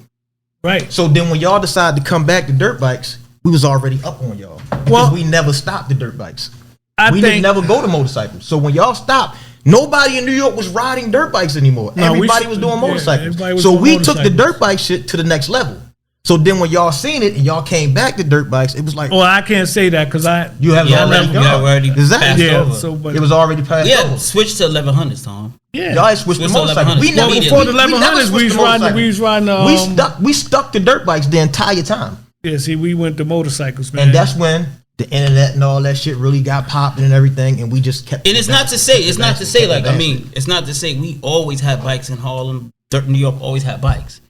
Right. So then when y'all decided to come back to dirt bikes, we was already up on y'all. Because Well- we never stopped the dirt bikes. I We think didn't never go to motorcycles. So when y'all stopped, nobody in New York was riding dirt bikes anymore. No, Everybody we- was doing yeah, motorcycles. everybody was So doing we took the motorcycles. dirt bike shit to the next level. So then when y'all seen it and y'all came back to dirt bikes, it was like well, I can't say that because I you have Yeah, already you gone. have already Exactly. passed yeah. over. So but It was already passed Yeah, over. switch to 1100s, Tom. yeah. Y'all had switched to Switched to motorcycles. 1100s. We never Well, before the we never 1100s, we switched was to riding. motorcycles. We was riding. We stuck to dirt bikes the entire time. Yeah. See, we went to motorcycles, man. And that's when the internet and all that shit really got popping and everything, and we just kept. And it's not to say, it's not to say like, I advancing. mean, it's not to say we always had bikes in Harlem. New York always had bikes.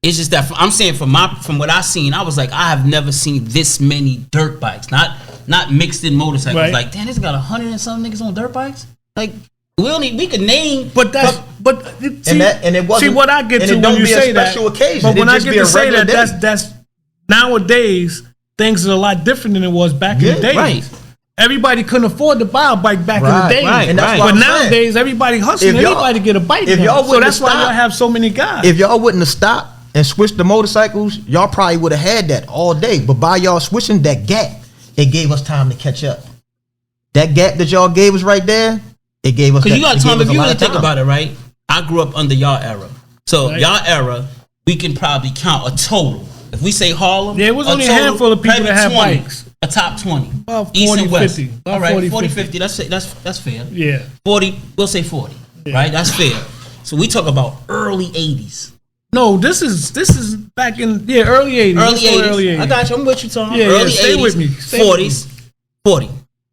It's just that I'm saying from what I seen, I was like, I have never seen this many dirt bikes, not mixed in motorcycles. Right. Like, damn, this got 100 and some niggas on dirt bikes. Like, we could name, But that's see, and it wasn't. see what I get and to it when don't you be say a that. special occasion. But when It I just get be a to say regular that, day. that's nowadays things are a lot different than it was back in the day. right. Everybody couldn't afford to buy a bike back in Right, the day. right, and that's right. what But I'm saying. nowadays, everybody hustling. If y'all- Anybody get a bike if now. y'all So wouldn't that's have why y'all stopped- have so many guys. If y'all wouldn't have stopped and switched to motorcycles, y'all probably would have had that all day. But by y'all switching that gap, it gave us time to catch up. That gap that y'all gave us right there, it gave us. Because you got it Tom, gave us if a you lot really of think time. about it, right? I grew up under y'all era. So Right. y'all era, we can probably count a total. If we say Harlem, Yeah, it was only a total, handful of people probably that had 20, bikes. A top 20. About East 40, and West. 50. About All right, 40, 40, 50. 50. That's fair. yeah. 40, we'll say 40. Yeah. Right? That's fair. So we talk about early 80s. No, this is back in early 80s. Early 80s. I got you. I'm with you, Tom. Yeah, early stay 80s, with me. 40.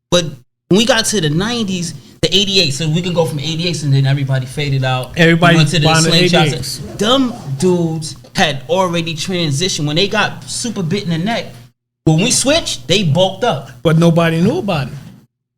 But when we got to the 90s, the 88, so we can go from 88 and then everybody faded out. Everybody went to the buying the slingshots. 88s. Them dudes had already transitioned. When they got super bit in the neck, when we switched, they bulked up. But nobody knew about it.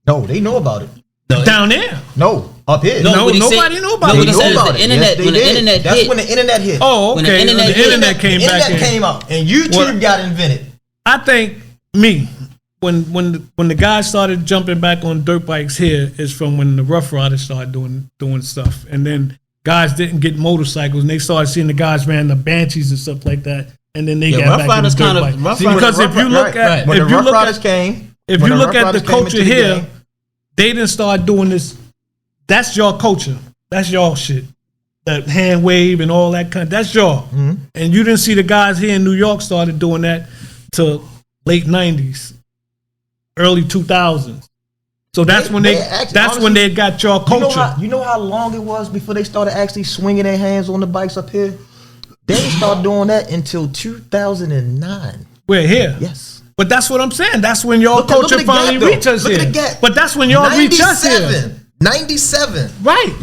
No, they know about it. No, Down there. No, up here. No, what he nobody said- knew about no, it. what he said is about the it. internet. Yes, they When the did. internet That's hit, when the internet hit. Oh, When the okay. internet- The internet came the back internet in. came out, and YouTube What? got invented. I think when the guys started jumping back on dirt bikes here is from when the Rough Riders started doing stuff, and then guys didn't get motorcycles, and they started seeing the guys ran the Banshees and stuff like that, and then they Yeah, got Rough back Riders into dirt kind of- bikes. Rough See, Riders- because if you look at when if the you Rough look Riders at came, if when you the look Rough at the Riders came culture into the here, game, they didn't start doing this. That's your culture. That's y'all shit. That hand wave and all that kind. That's y'all. Mm-hmm. And you didn't see the guys here in New York started doing that till late 90s, early 2000s. So that's when they actually- that's when they got your culture. You know how long it was before they started actually swinging their hands on the bikes up here? They didn't start doing that until 2009. We're here. Yes. But that's what I'm saying. That's when your Look culture at the finally gap, though. reached us Look at here. the gap. But that's when y'all reach us here. 97. Right.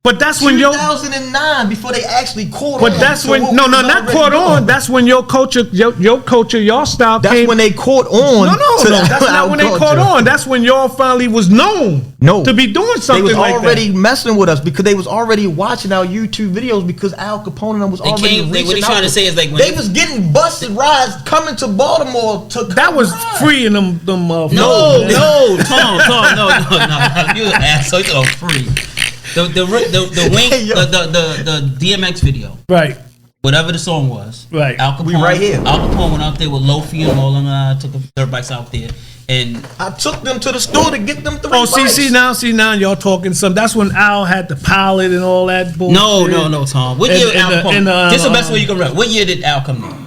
But that's when your 2009 before they actually caught but on. that's So when what no was not already caught on. going. That's when your culture your style That's came. when they caught on. No, that's not when they caught on. That's when y'all finally was known to be doing They something was like already that. messing with us because they was already watching our YouTube videos because Al Capone and them was already came- what reaching he's out. trying to say is like when they they- was getting busted rides coming to Baltimore to That was ride. free in them No, man. Tom, no. You an asshole. You free. The wing, Hey, yo. the DMX video, Right. whatever the song was. Right. Al Capone, We right here. Al Capone went out there with Lofi and all them. Took dirt bikes out there, and I took them to the store to get them 3 Oh, bikes. see now y'all talking some. That's when Al had the pilot and all that bullshit. no, Tom. What year And- Al and Capone? the, This is the best way you can rap. What year did Al come in?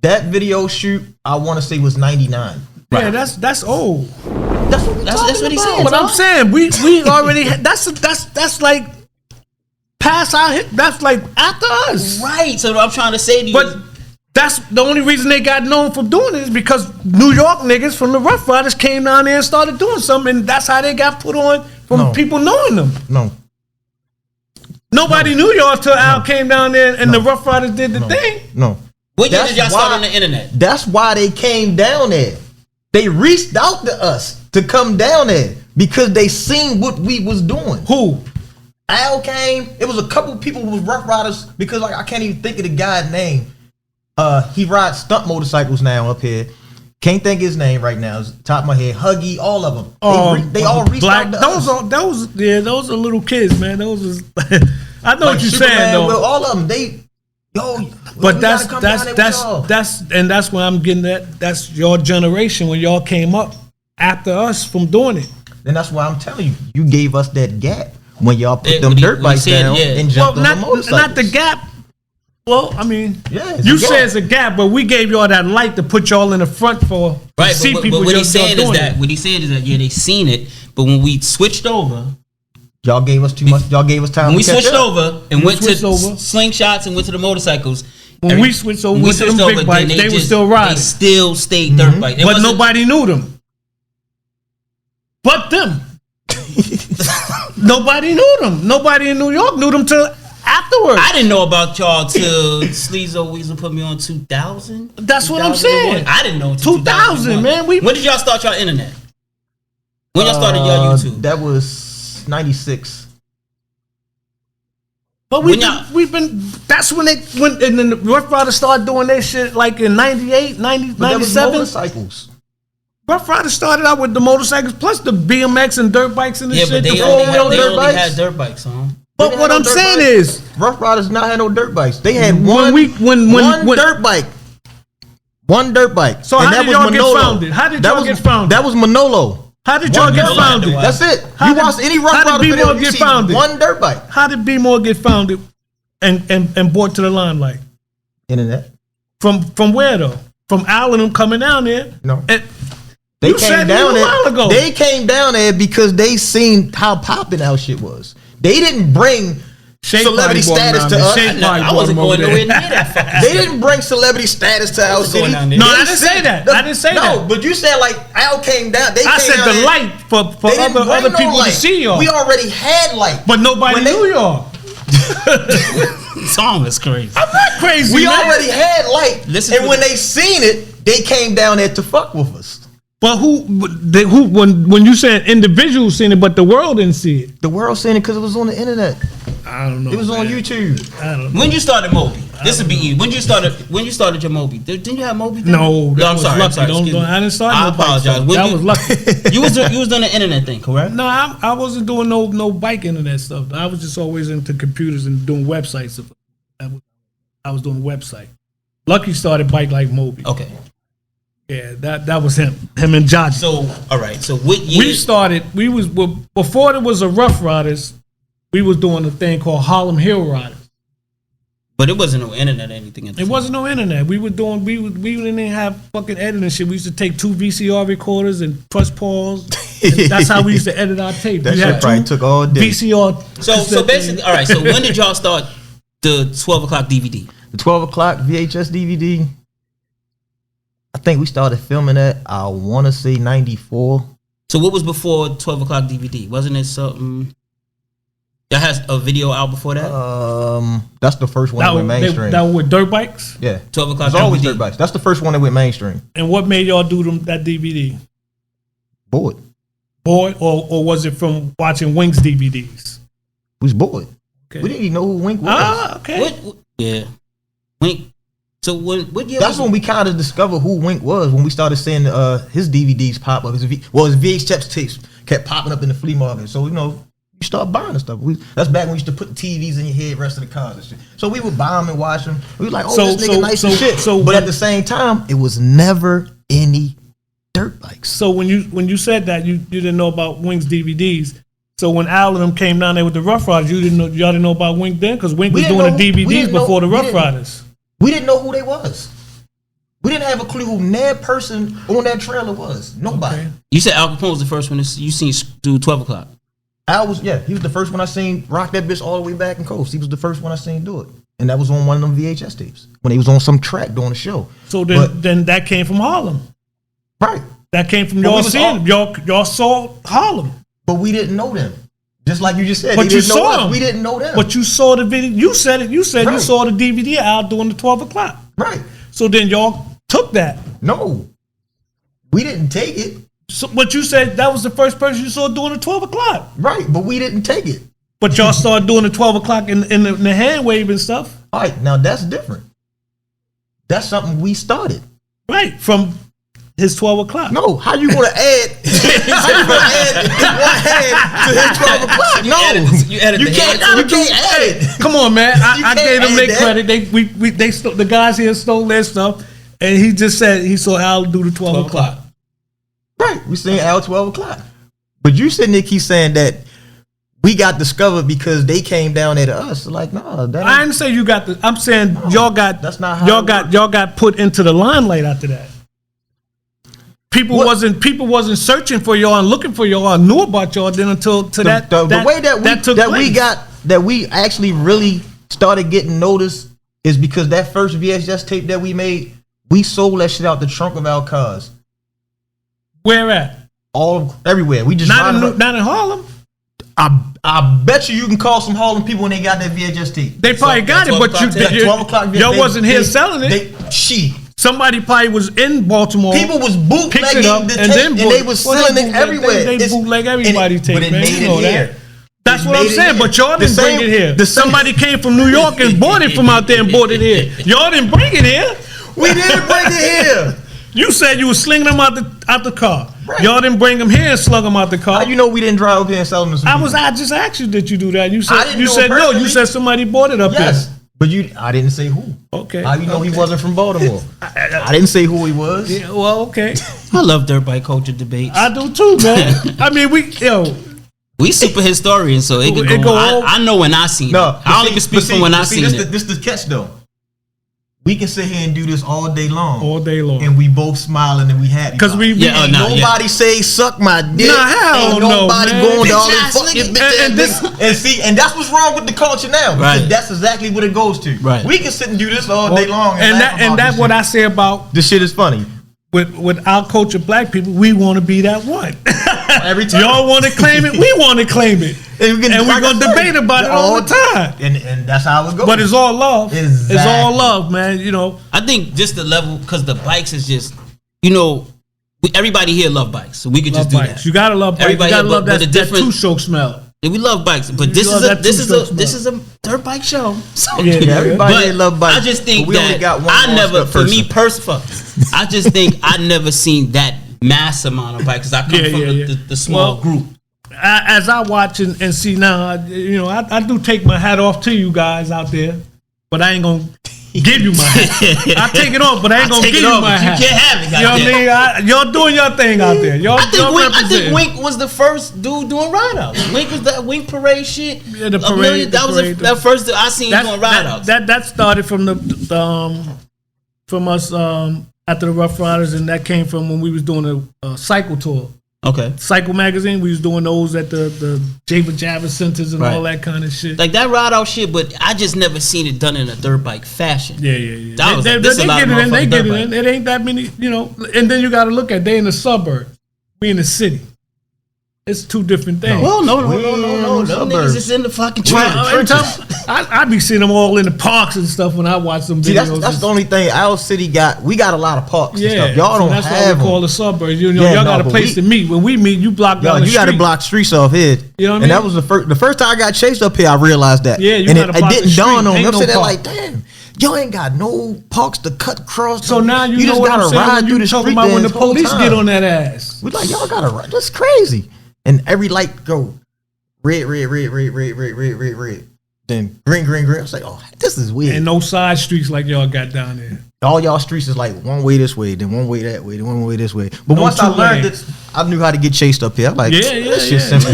That video shoot, I want to say was 99. Yeah, that's old. That's what, That's what he said. But I'm saying we already that's like past our hit. That's like after us. Right. So what I'm trying to say to you, But that's the only reason they got known for doing it is because New York niggas from the Rough Riders came down there and started doing something, and that's how they got put on from No. people knowing them. No. Nobody knew y'all till Al came down there and the Rough Riders did the thing. No. what year That's did y'all start why- on the internet? That's why they came down there. They reached out to us to come down there because they seen what we was doing. Who? Al came. It was a couple people with Rough Riders because like I can't even think of the guy's name. He rides stunt motorcycles now up here. Can't think his name right now. It's top of my head. Huggy, all of them. They all reached out to us. Those are little kids, man. Those is I know Like what you're Superman, saying though. Will, all of them. But that's when I'm getting that. That's your generation when y'all came up after us from doing it. Then that's why I'm telling you, you gave us that gap when y'all put Yeah, them when he- dirt when he bikes said, down yeah. and Well, jumped on the motorcycles. not the gap. Well, I mean, Yeah, it's you a gap. say it's a gap, but we gave y'all that light to put y'all in the front for Right. to see But people. what y'all he's saying is doing that it. yeah, they seen it, but when we switched over, Y'all gave us too much. Y'all gave us time. when we to catch switched up. over and We went to switched over. slingshots and went to the motorcycles. When we switched over, went to them big then bikes, they were still riding. They still stayed dirt bike. It But wasn't- nobody knew them. But them. Nobody knew them. Nobody in New York knew them till afterwards. I didn't know about y'all till Sleazo Weasel put me on 2000. That's what I'm 2001. saying. I didn't know until 2000, man. When did y'all start your internet? When y'all started your YouTube? That was 96. But we've been. That's when and then the Rough Riders started doing their shit like in 98, 90, But that was 97. motorcycles. Rough Riders started out with the motorcycles plus the BMX and dirt bikes and the Yeah, shit. but they the only, four-wheel they dirt only bikes. had dirt bikes on. But They what had I'm no dirt saying bikes. is, Rough Riders not had no dirt bikes. They had When one when- dirt bike. One dirt bike. So And how that did was y'all get Manolo. founded? How did That y'all was- get founded? That was Manolo. how did y'all One get dirt founded? bike. That's it. How You did- watch any Rough how did Rider video, B-More you get see founded? one dirt bike. How did B-More get founded and brought to the limelight? Internet. From where though? From Al and them coming down there? No. And They you came said down it a while ago. there. They came down there because they seen how popping our shit was. They didn't bring celebrity status to us. I wasn't going nowhere near that fucking They didn't bring celebrity status to our city. down there. No, I didn't say that. I didn't say that. No, but you said like Al came down. I said the light for They didn't bring other no people light. to see y'all. We already had light. But nobody knew y'all. Song is crazy. I'm not crazy. We man. already had light. Listen and to when the- they seen it, they came down there to fuck with us. But when you said individuals seen it, but the world didn't see it. The world seen it because it was on the internet. I don't know. It was on man. YouTube. I don't know. When you started Moby, this would be easy. When you started your Moby, didn't you have Moby? Then? No, that I'm was sorry. lucky. I'm sorry. Don't, Excuse me. I didn't start. I no bike apologize. stuff. When That you- was lucky. you was doing the internet thing, correct? No, I wasn't doing no bike internet stuff. I was just always into computers and doing websites. I was doing website. Lucky started Bike Like Moby. Okay. Yeah, that was him and Joji. So all right. So what year? We was before there was a Rough Riders. We was doing a thing called Harlem Hill Riders. But it wasn't no internet or anything. At the It time. wasn't no internet. We didn't even have fucking editing shit. We used to take 2 VCR recorders and press pause. And that's how we used to edit our tape. That We shit had probably 2 took all day. VCR. So cassette basically, thing. all right. So when did y'all start the 12 o'clock DVD? The 12 o'clock VHS DVD. I think we started filming that, I want to say 94. So what was before 12 o'clock DVD? Wasn't it something that has a video out before that? That's the first one that went mainstream. That was with dirt bikes. Yeah. 12 o'clock It's always DVD. dirt bikes. That's the first one that went mainstream. And what made y'all do that DVD? Bored. Boy, or was it from watching Wink's DVDs? We was bored. Okay. We didn't even know who Wink was. Ah, okay. What? Yeah. Wink. So what year? That's when we kind of discovered who Wink was, when we started seeing his DVDs pop up. His VHS tapes kept popping up in the flea market. So, you start buying the stuff. That's back when we used to put the TVs in your head, rest of the cars and shit. So we would buy them and watch them. We were like, this nigga nice and shit. But at the same time, it was never any dirt bikes. So when you said that you didn't know about Wink's DVDs. So when Al and them came down there with the Rough Riders, y'all didn't know about Wink then, because Wink was doing the DVDs before the Rough Riders. We didn't know who they was. We didn't have a clue who that person on that trailer was. Nobody. Okay. You said Al Capone was the first one you seen do 12 o'clock. Al was, he was the first one I seen rock that bitch all the way back in Coast. He was the first one I seen do it. And that was on one of them VHS tapes when he was on some track doing a show. So then that came from Harlem. Right. That came from But y'all we was seeing y'all saw Harlem. But we didn't know them. Just like you just said. But they you didn't know saw us. them. We didn't know them. But you saw the video. You said it. You said Right. you saw the DVD out doing the 12 o'clock. Right. So then y'all took that. No. We didn't take it. So, but you said that was the first person you saw doing the 12 o'clock. Right. But we didn't take it. But y'all started doing the 12 o'clock in the hand wave and stuff. All right. Now that's different. That's something we started. Right. From his 12 o'clock. No, how you gonna add? How you gonna add one hand to his 12 o'clock? No, You added you the can't. hand. You can't add it. Come on, man. You I can't gave them add their that. credit. They stole, the guys here stole their stuff, and he just said he saw Al do the 12 o'clock. Right, we seen Al 12 o'clock. But you sitting there keep saying that we got discovered because they came down there to us. Like, no, that I ain't, didn't say you got the. I'm saying y'all got. that's not how y'all it got. works. Y'all got put into the limelight after that. People wasn't searching for y'all and looking for y'all and knew about y'all then until the way that we actually really started getting noticed is because that first VHS tape that we made, we sold that shit out the trunk of our cars. Where at? Everywhere. We just Not riding in, around. not in Harlem. I bet you can call some Harlem people when they got that VHS tape. They probably got it, but 12 o'clock. y'all wasn't here selling it. Somebody probably was in Baltimore. People was picked it up bootlegging the and tape, then and they was selling it everywhere. They bootleg everybody's tape, but it man. made You know it that. here. That's It what I'm made it saying. here. But y'all The didn't bring same- it here. the same- Somebody came from New York and bought it from out there and bought it here. Y'all didn't bring it here. We didn't bring it here. You said you was slinging them out the car. Right. Y'all didn't bring them here and slug them out the car. How you know we didn't drive up here and sell them to some people? I just asked you, did you do that? You I said didn't you do it said no. You personally. said somebody bought it up Yes, there. but I didn't say who. Okay. How you know he wasn't from Baltimore? I didn't say who he was. Yeah, well, okay. I love dirt bike culture debates. I do too, man. I mean, We super historians, so it could It go. go all- I know when I seen No, it. I only can speak from when I seen it. This the catch though. we can sit here and do this all day long. All day long. And we both smiling and we happy. Because we ain't nobody say suck my dick. Nah, hell ain't no, nobody man. going to all Bitch-ass this fucking nigga. and that's what's wrong with the culture now. Right. That's exactly what it goes to. Right. We can sit and do this all day long. And that's what I say about this shit is funny. With our culture, black people, we want to be that one. Every time y'all want to claim it, we want to claim it, and we're gonna debate about it all the time. And that's how it goes. But it's all love. Exactly. It's all love, man. You know. I think just the level, because the bikes is just, you know, everybody here love bikes, so we could just do bikes. that. You gotta love bikes. Everybody You gotta here, love but that the different- two-stroke smell. Yeah, we love bikes, but this is a dirt bike show. So Yeah, everybody but here love bikes. I just think But we only that got one I never, monster for me person. personally, I just think I never seen that mass amount of bikes. 'Cause I come from the small group. As I watch and see now, I do take my hat off to you guys out there, but I ain't gonna give you my hat. I take it off, but I ain't gonna give you my hat. You can't have it. You know what I mean? Y'all doing your thing out there. I think Wink was the first dude doing ride outs. Wink was that Wink parade shit. Yeah, the parade. That was the first I seen doing ride outs. That started from from us after the Rough Riders, and that came from when we was doing a cycle tour. Okay. Cycle magazine, we was doing those at the Java Java centers and all that kind of shit. Like that ride out shit, but I just never seen it done in a dirt bike fashion. Yeah. They get it in. They get it in. It ain't that many, And then you got to look at they in the suburbs, we in the city. It's two different things. Well, no. Them niggas is in the fucking I be seeing them all in the parks and stuff when I watch them videos. See, that's the only thing our city got. We got a lot of parks and Yeah, stuff. Y'all don't that's have what we call them. the suburbs. Y'all got a place to meet. When we meet, you block down the You street. got to block streets off here. You know what I mean? And that was the first time I got chased up here. I realized that. Yeah, you and gotta it block the didn't dawn street. on me. Ain't I'm no sitting there park. like, damn, y'all ain't got no parks to cut across. So now you know just what gotta I'm saying. ride When through you the talking street about there when the this whole police time. get on that ass. We like, y'all gotta ride. That's crazy. And every light go red. Then green. I was like, oh, this is weird. And no side streets like y'all got down there. All y'all streets is like one way this way, then one way that way, then one way this way. But No once I learned two-lane. this, I knew how to get chased up here. I'm like, this shit's simple.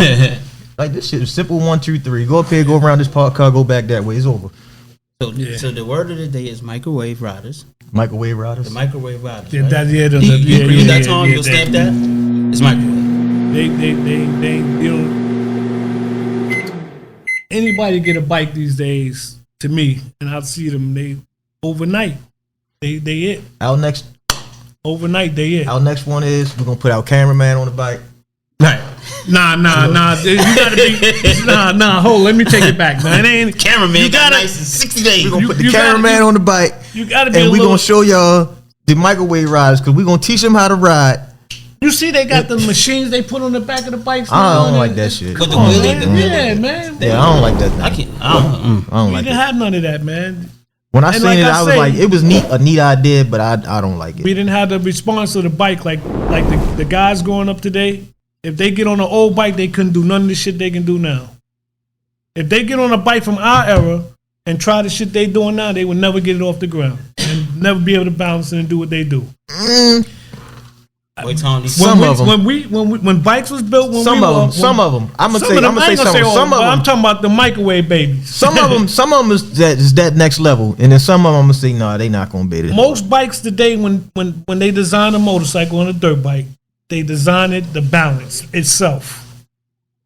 Like this shit is simple. 1, 2, 3. Go up here, go around this park car, go back that way. It's over. So the word of the day is microwave riders. Microwave riders. The microwave riders. Yeah, right? that, You agree with that, Tom? You'll stamp that? It's microwave. They anybody get a bike these days to me, and I see them. They overnight. They it Our overnight. They it. next one is we're gonna put our cameraman on the bike. Right. Nah. You gotta be nah. Hold. Let me take it back. Man, it ain't Cameraman You got gotta- nice in 60 days. We're gonna put the you gotta cameraman be- on the bike, You gotta be. and a we're little, gonna show y'all the microwave riders because we're gonna teach them how to ride. You see, they got the machines they put on the back of the bikes. I now, don't and like it- that shit. But the Come on, wheelie, man. Yeah, man. Yeah, I don't like that thing. I can't. I don't. I don't We like didn't it. have none of that, man. When I And seen like it, I I was say- like, it was a neat idea, but I don't like We it. didn't have the response to the bike like the guys growing up today. If they get on an old bike, they couldn't do none of the shit they can do now. If they get on a bike from our era and try the shit they doing now, they would never get it off the ground and never be able to balance it and do what they do. Wait, Tom. Some of them. When bikes was built, Some of them. I'm gonna say some of I'm them. talking about the microwave babies. Some of them is that next level, and then some of them I'm gonna say, no, they not gonna be there. Most bikes today, when they design a motorcycle and a dirt bike, they design it the balance itself.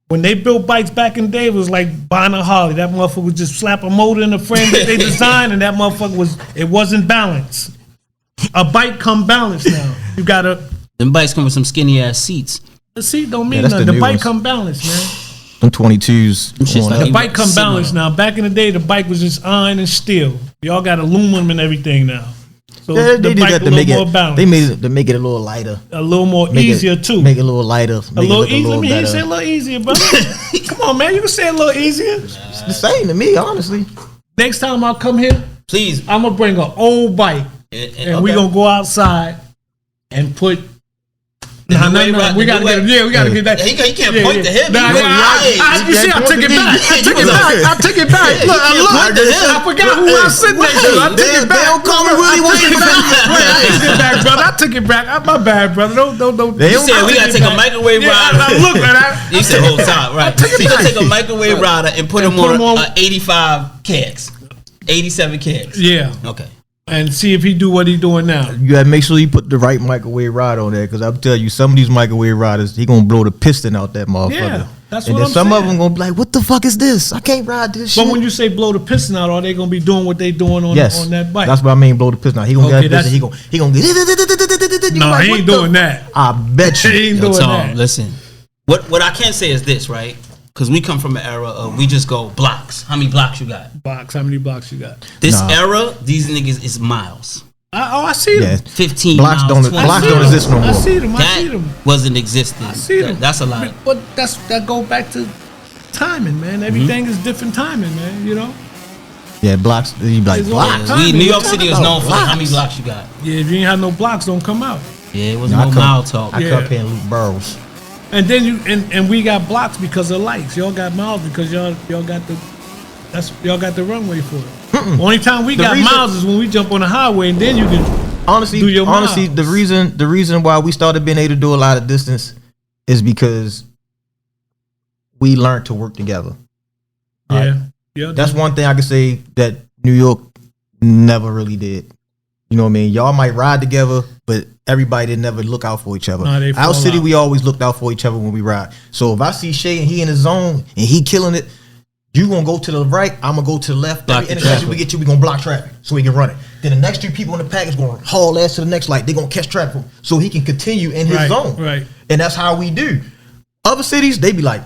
When they built bikes back in the day, it was like buying a Harley. That motherfucker would just slap a motor in the frame that they designed, and that motherfucker wasn't balanced. A bike come balanced now. You gotta. Them bikes come with some skinny ass seats. The seat don't mean that's the nothing. The new bike ones. come balanced, man. Them 22s. shit's on like that. The bike come sitting on balanced them. now. Back in the day, the bike was just iron and steel. Y'all got aluminum and everything now. So Yeah, the they did bike that a to little make more it. balanced. They made it to make it a little lighter. a little more Make easier it, too. Make it a little lighter. A little easier. Let me hear you say a little easier, brother. Come on, man. You can say a little easier. It's the same to me, honestly. Next time I come here, Please. I'm gonna bring an old bike, and we okay. gonna go outside and put. The Nah, new way ride- we the gotta new get. way- Yeah, we gotta get that. He can't Yeah, point yeah. to him. Nah, He nah, right. you see, I took it back. I took it back. I took it back. Look, I looked. I forgot who I was sitting next to. I took it back. They don't call me Willie Wilson. I took it back, brother. I took it back. My bad, brother. Don't. They You don't said we gotta take a microwave rider. I look, man. You said whole time, right? took it So you gonna back. take a microwave rider and put him put him on on- 85 kegs, 87 kegs. Yeah. Okay. and see if he do what he doing now. You gotta make sure you put the right microwave rod on there, because I'll tell you, some of these microwave riders, he gonna blow the piston out that motherfucker. Yeah, that's and what then I'm some saying. of them gonna be like, "What the fuck is this? I can't ride this shit." But when you say blow the piston out, are they gonna be doing what they doing on yes, on that bike? that's what I mean. Blow the piston out. He gonna Okay, get piston. He gonna get. No, he ain't doing that. I bet you. He ain't Yo, doing Tom, that. listen. What I can say is this, right? Because we come from an era of we just go blocks. How many blocks you got? Box. How many blocks you got? This Nah. era, these niggas is miles. I see them. Yeah, 15 blocks miles. don't 20 blocks I see don't them. exist no more. I see them. I That see them. wasn't existing. I see them. That's a lot. But that go back to timing, man. Everything is different timing, man. You know. Yeah, blocks. You be like It's all blocks. time. New York What City you is talking known about? for how many Blocks. blocks you got. Yeah, if you ain't have no blocks, don't come out. Yeah, it was No, I no come- mile talk. I Yeah. come up here and loot barrels. And then you and we got blocks because of lights. Y'all got miles because y'all got y'all got the runway for it. Only time we The got reason- miles is when we jump on the highway, and then you can. Honestly, Do your miles. the reason why we started being able to do a lot of distance is because we learned to work together. Yeah, yeah. That's one thing I can say that New York never really did. You know what I mean? Y'all might ride together, but everybody didn't never look out for each other. Nah, they fall Our city, out. we always looked out for each other when we ride. So if I see Shay and he in his zone and he killing it, you gonna go to the right, I'm gonna go to the left. Block Every the intersection traffic. we get to, we gonna block traffic so he can run it. Then the next three people in the pack is gonna haul ass to the next light. They gonna catch traffic so he can continue in his Right, zone. right. And that's how we do. Other cities, they be like,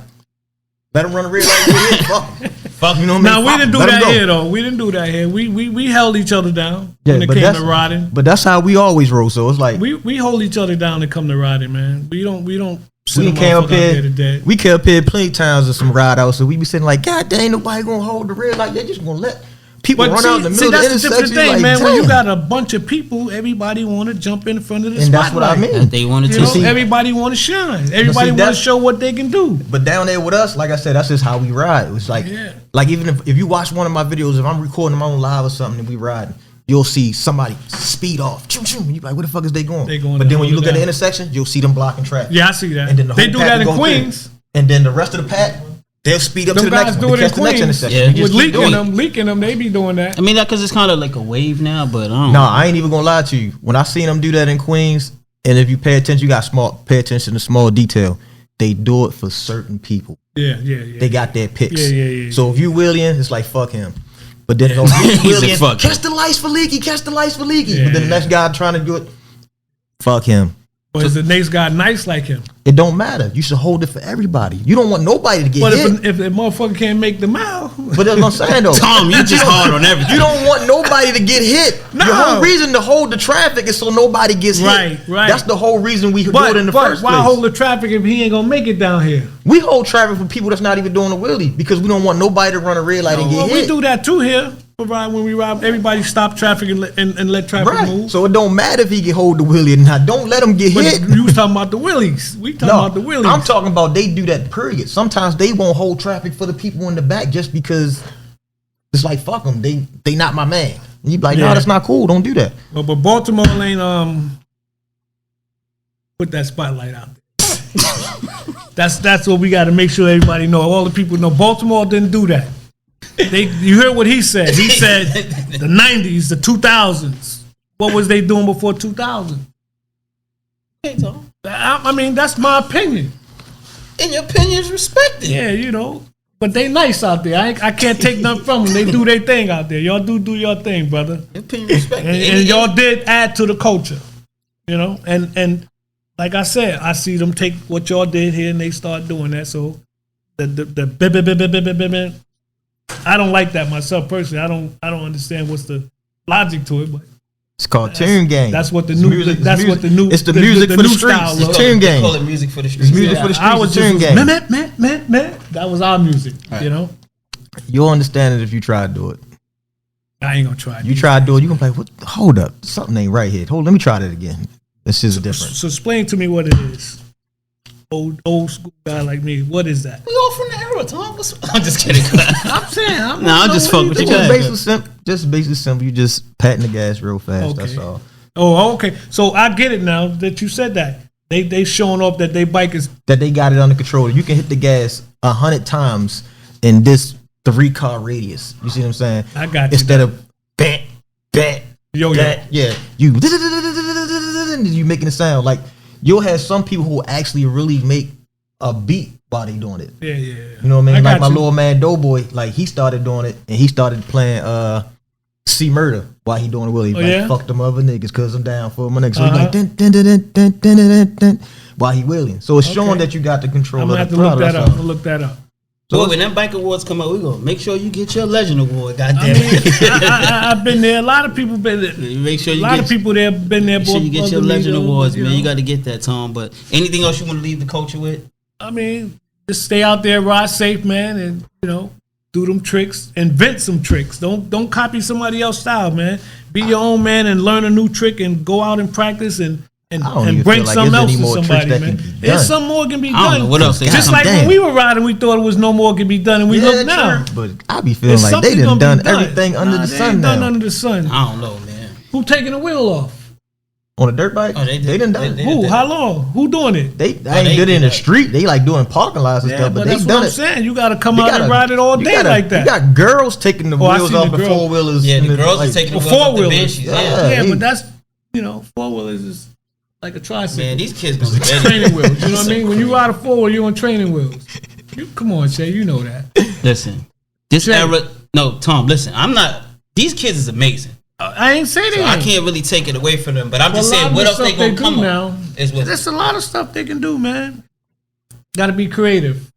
let him run a red light. We're in. Fuck 'em. Fuck, you know what I mean? Now we Fuck 'em. didn't do Let 'em that go. here though. We didn't do that here. We held each other down when it but came that's- to riding. But that's how we always roll. So it's like We hold each other down to come to riding, man. We don't. Sit we a came up motherfucker out here. there today. We came up here plenty times with some ride outs. So we be sitting like, God dang, nobody gonna hold the red light. They just gonna let people But run out in the middle of the that's the different intersection. thing, Like, man. When you damn. got a bunch of people, everybody want to jump in front of the And spotlight. that's what I mean. That they wanted You to know, see. everybody want to shine. Everybody want to that's- show what they can do. But down there with us, like I said, that's just how we ride. It was like, Yeah. like even if you watch one of my videos, if I'm recording them on live or something and we riding, you'll see somebody speed off. Choo, choo, and you be like, where the fuck is they going? They going but then down, when you look at the down. intersection, you'll see them blocking traffic. Yeah, I see that. And then the They whole do pack that will in go through. Queens. And then the rest of the pack, they'll speed up Them to the guys next do one it to in catch the next Queens. intersection. Yeah. We just With keep doing it. leaking them, they be doing that. I mean, that because it's kind of like a wave now, but I don't No, know. I ain't even gonna lie to you. When I seen them do that in Queens, and if you pay attention, you got pay attention to small detail. They do it for certain people. Yeah. They got their picks. Yeah. So if you wheeling, it's like fuck him. But then if He's you a wheeling, fuck catch the lights for leaky, catch the lights for leaky. Yeah, But then the yeah. next guy trying to do it, fuck him. But is the next guy nice like him? It don't matter. You should hold it for everybody. You don't want nobody to get But hit. if the motherfucker can't make the mile, But that's what I'm saying though. Tom, you just hard on everything. You don't want nobody to get hit. No. The whole reason to hold the traffic is so nobody gets hit. Right. That's the whole reason we do but it in the first why place. hold the traffic if he ain't gonna make it down here? We hold traffic for people that's not even doing a wheelie because we don't want nobody to run a red light and get Well, hit. we do that too here. When we ride, everybody stop traffic and let traffic Right. move. So it don't matter if he can hold the wheelie or not. Don't let him get But hit. you was talking about the willies. We talking about the willies. I'm talking about they do that period. Sometimes they won't hold traffic for the people in the back just because it's like fuck them. They not my man. And you be like, no, Yeah. that's not cool. Don't do that. But Baltimore ain't put that spotlight out there. that's what we got to make sure everybody know. All the people know Baltimore didn't do that. You heard what he said. He said the 90s, the 2000s. What was they doing before 2000? I mean, that's my opinion. And your opinion is respected. Yeah, you know. But they nice out there. I can't take nothing from them. They do their thing out there. Y'all do your thing, brother. Your opinion respected. And y'all did add to the culture, you know. And like I said, I see them take what y'all did here and they start doing that. So the bip, bip, bip, bip, bip, bip, bip, bip, I don't like that myself personally. I don't understand what's the logic to it, but It's called tune game. that's what the It's new. music- That's it's what the new. It's the music for the new streets. style It's was. tune They game. call it music for the streets. It's music for the streets. I was It's tune just game. meh. That was our music, you know. You'll understand it if you try to do it. I ain't gonna try. You try to do it, you gonna be like, what? Hold up, something ain't right here. Let me try that again. This is different. So explain to me what it is. Old school guy like me, what is that? We all from the era, Tom. I'm just kidding. I'm saying, I'm just fucking with you. It's Go ahead. just basically simple. You just patting the gas real fast. That's Okay. all. Oh, okay. So I get it now that you said that. They showing off that they bike is That they got it under control. You can hit the gas 100 times in this 3-car radius. You see what I'm saying? I got you. Instead of bang, bang, Yo, yeah, you making it sound like you'll have some people who actually really make a beat while they doing it. Yeah. You know what I mean? Like my little man Doughboy, like he started doing it and he started playing C Murder while he doing it. He like fuck them other niggas cause I'm down for my niggas. So he like dun, while he wheeling. So it's showing that you got the control. I'm gonna have to look that up. Look that up. So when them bike awards come out, we gonna make sure you get your legend award. Goddamn I've been there. A lot of people been there. Make sure you a lot of people there been there. Make sure you get your legend awards, man. You got to get that, Tom. But anything else you want to leave the culture with? I mean, just stay out there, ride safe, man, and do them tricks, invent some tricks. Don't copy somebody else's style, man. Be your own man and learn a new trick and go out and practice and bring something else to somebody, man. There's some more can be done. I don't know what else. Just like when we were riding, we thought it was no more can be done, and we look now. But I be feeling like they done everything under the sun now. Done under the sun. I don't know, man. Who taking the wheel off? On a dirt bike? Oh, they done it. Who? How long? Who doing it? They ain't did it in the street. They like doing parking lots and stuff, but they that's done what I'm it. saying. You got to come out and ride it all day like that. You got girls taking the wheels off of four wheelers. Yeah, the girls are taking the wheels off the Banshees. Yeah, but that's four wheelers is like a tricycle. Man, these kids gonna be training wheels. You know what I mean? When you ride a four wheel, you're on training wheels. Come on, Shay, you know that. Listen, this era. No, Tom. Listen, I'm not. These kids is amazing. I ain't say that. So I can't really take it away from them, but I'm just saying, what else they gonna come now? There's a lot of stuff they can do, man. Got to be creative.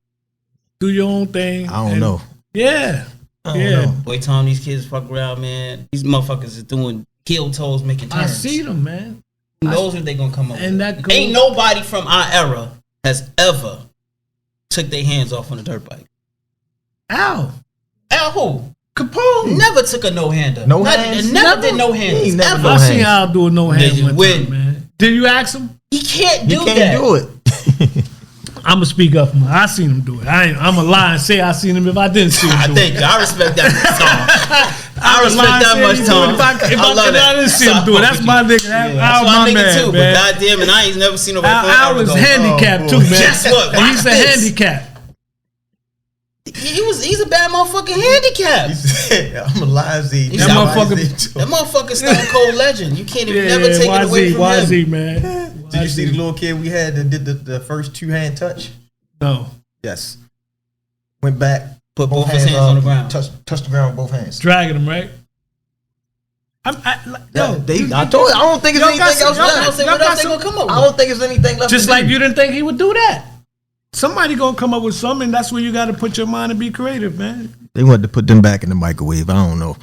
Do your own thing. I don't know. Yeah. I don't know. Boy, Tom, these kids fuck around, man. These motherfuckers is doing heel toes, making turns. I see them, man. Who knows what they gonna come up and with? Ain't nobody from our era has ever took their hands off on a dirt bike. Al who? Capone never took a no-hander. No hands? Never did no-handers. Never. I seen Al do a no-hand one time, man. Did you ask him? He can't do that. He can't do it. I'm gonna speak up for him. I seen him do it. I'm gonna lie and say I seen him if I didn't see him do it. Thank you. I respect that much, Tom. I respect that much, Tom. If I didn't see him do it, that's my nigga. Al my man, too. Man. But goddamn, and I ain't never seen nobody. Al was handicapped too, man. Guess what? And he's a handicap. He's a bad motherfucking handicap. I'm a lazy. That motherfucker Stone Cold legend. You can't even never take it away from him. YZ, man. Did you see the little kid we had that did the first two-hand touch? No. Yes. Went back, put both his hands on the ground, touched the ground with both hands, dragging him right. I told you, I don't think it's anything else left. What else they gonna come up with? I don't think it's anything left. Just like you didn't think he would do that. Somebody gonna come up with something, and that's where you got to put your mind and be creative, man. They wanted to put them back in the microwave. I don't know.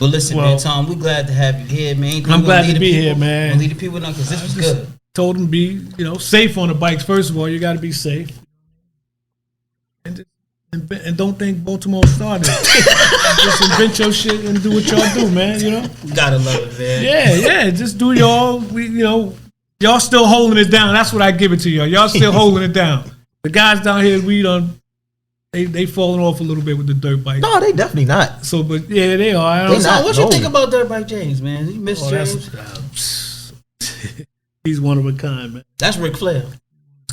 Well, listen, man, Tom, we glad to have you here, man. I'm glad to be here, man. Lead the people know because this was good. Told them be, safe on the bikes. First of all, you got to be safe, and don't think Baltimore started. Just invent your shit and do what y'all do, man. You gotta love it, man. Yeah. Just do y'all. Y'all still holding it down. That's what I give it to y'all. Y'all still holding it down. The guys down here, they falling off a little bit with the dirt bike. No, they definitely not. So, but yeah, they are. What you think about dirt bike James, man? You miss James? He's one of a kind, man. That's Ric Flair.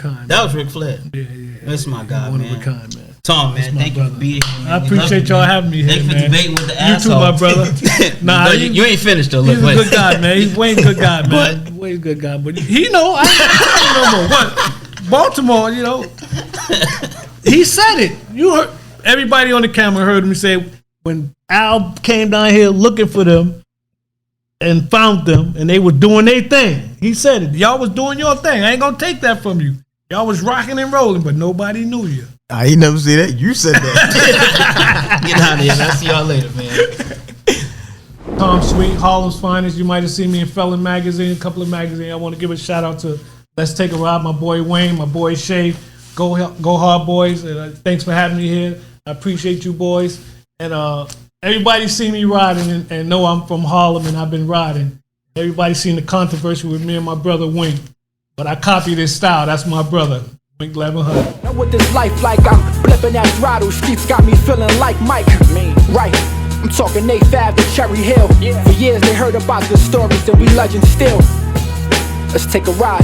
That was Ric Flair. Yeah. That's my guy, one man. One of a kind, man. Tom, man, thank you for being here, man. I appreciate y'all having me here, Thank you for debating with the asshole. You too, my brother. Nah, you ain't finished though. He's a good guy, man. He's way a good guy, man. Way a good guy, but he know I ain't no more. What? Baltimore, he said it. You heard everybody on the camera heard him say when Al came down here looking for them and found them, and they were doing their thing. He said it. Y'all was doing your thing. I ain't gonna take that from you. Y'all was rocking and rolling, but nobody knew you. I ain't never see that. You said that. Get out of here. I'll see y'all later, man. Tom Sweet, Harlem's finest. You might have seen me in Felon magazine, a couple of magazines. I want to give a shout out to Let's Take a Ride, my boy Wayne, my boy Shay. Go hard, boys. And thanks for having me here. I appreciate you, boys. And everybody see me riding and know I'm from Harlem and I've been riding. Everybody seen the controversy with me and my brother Wink. But I copy this style. That's my brother, Wink 1100. Now with this life like I'm flipping that throttle, streets got me feeling like Mike. Right. I'm talking Nate Fab to Cherry Hill. For years they heard about the stories and we legends still. Let's take a ride.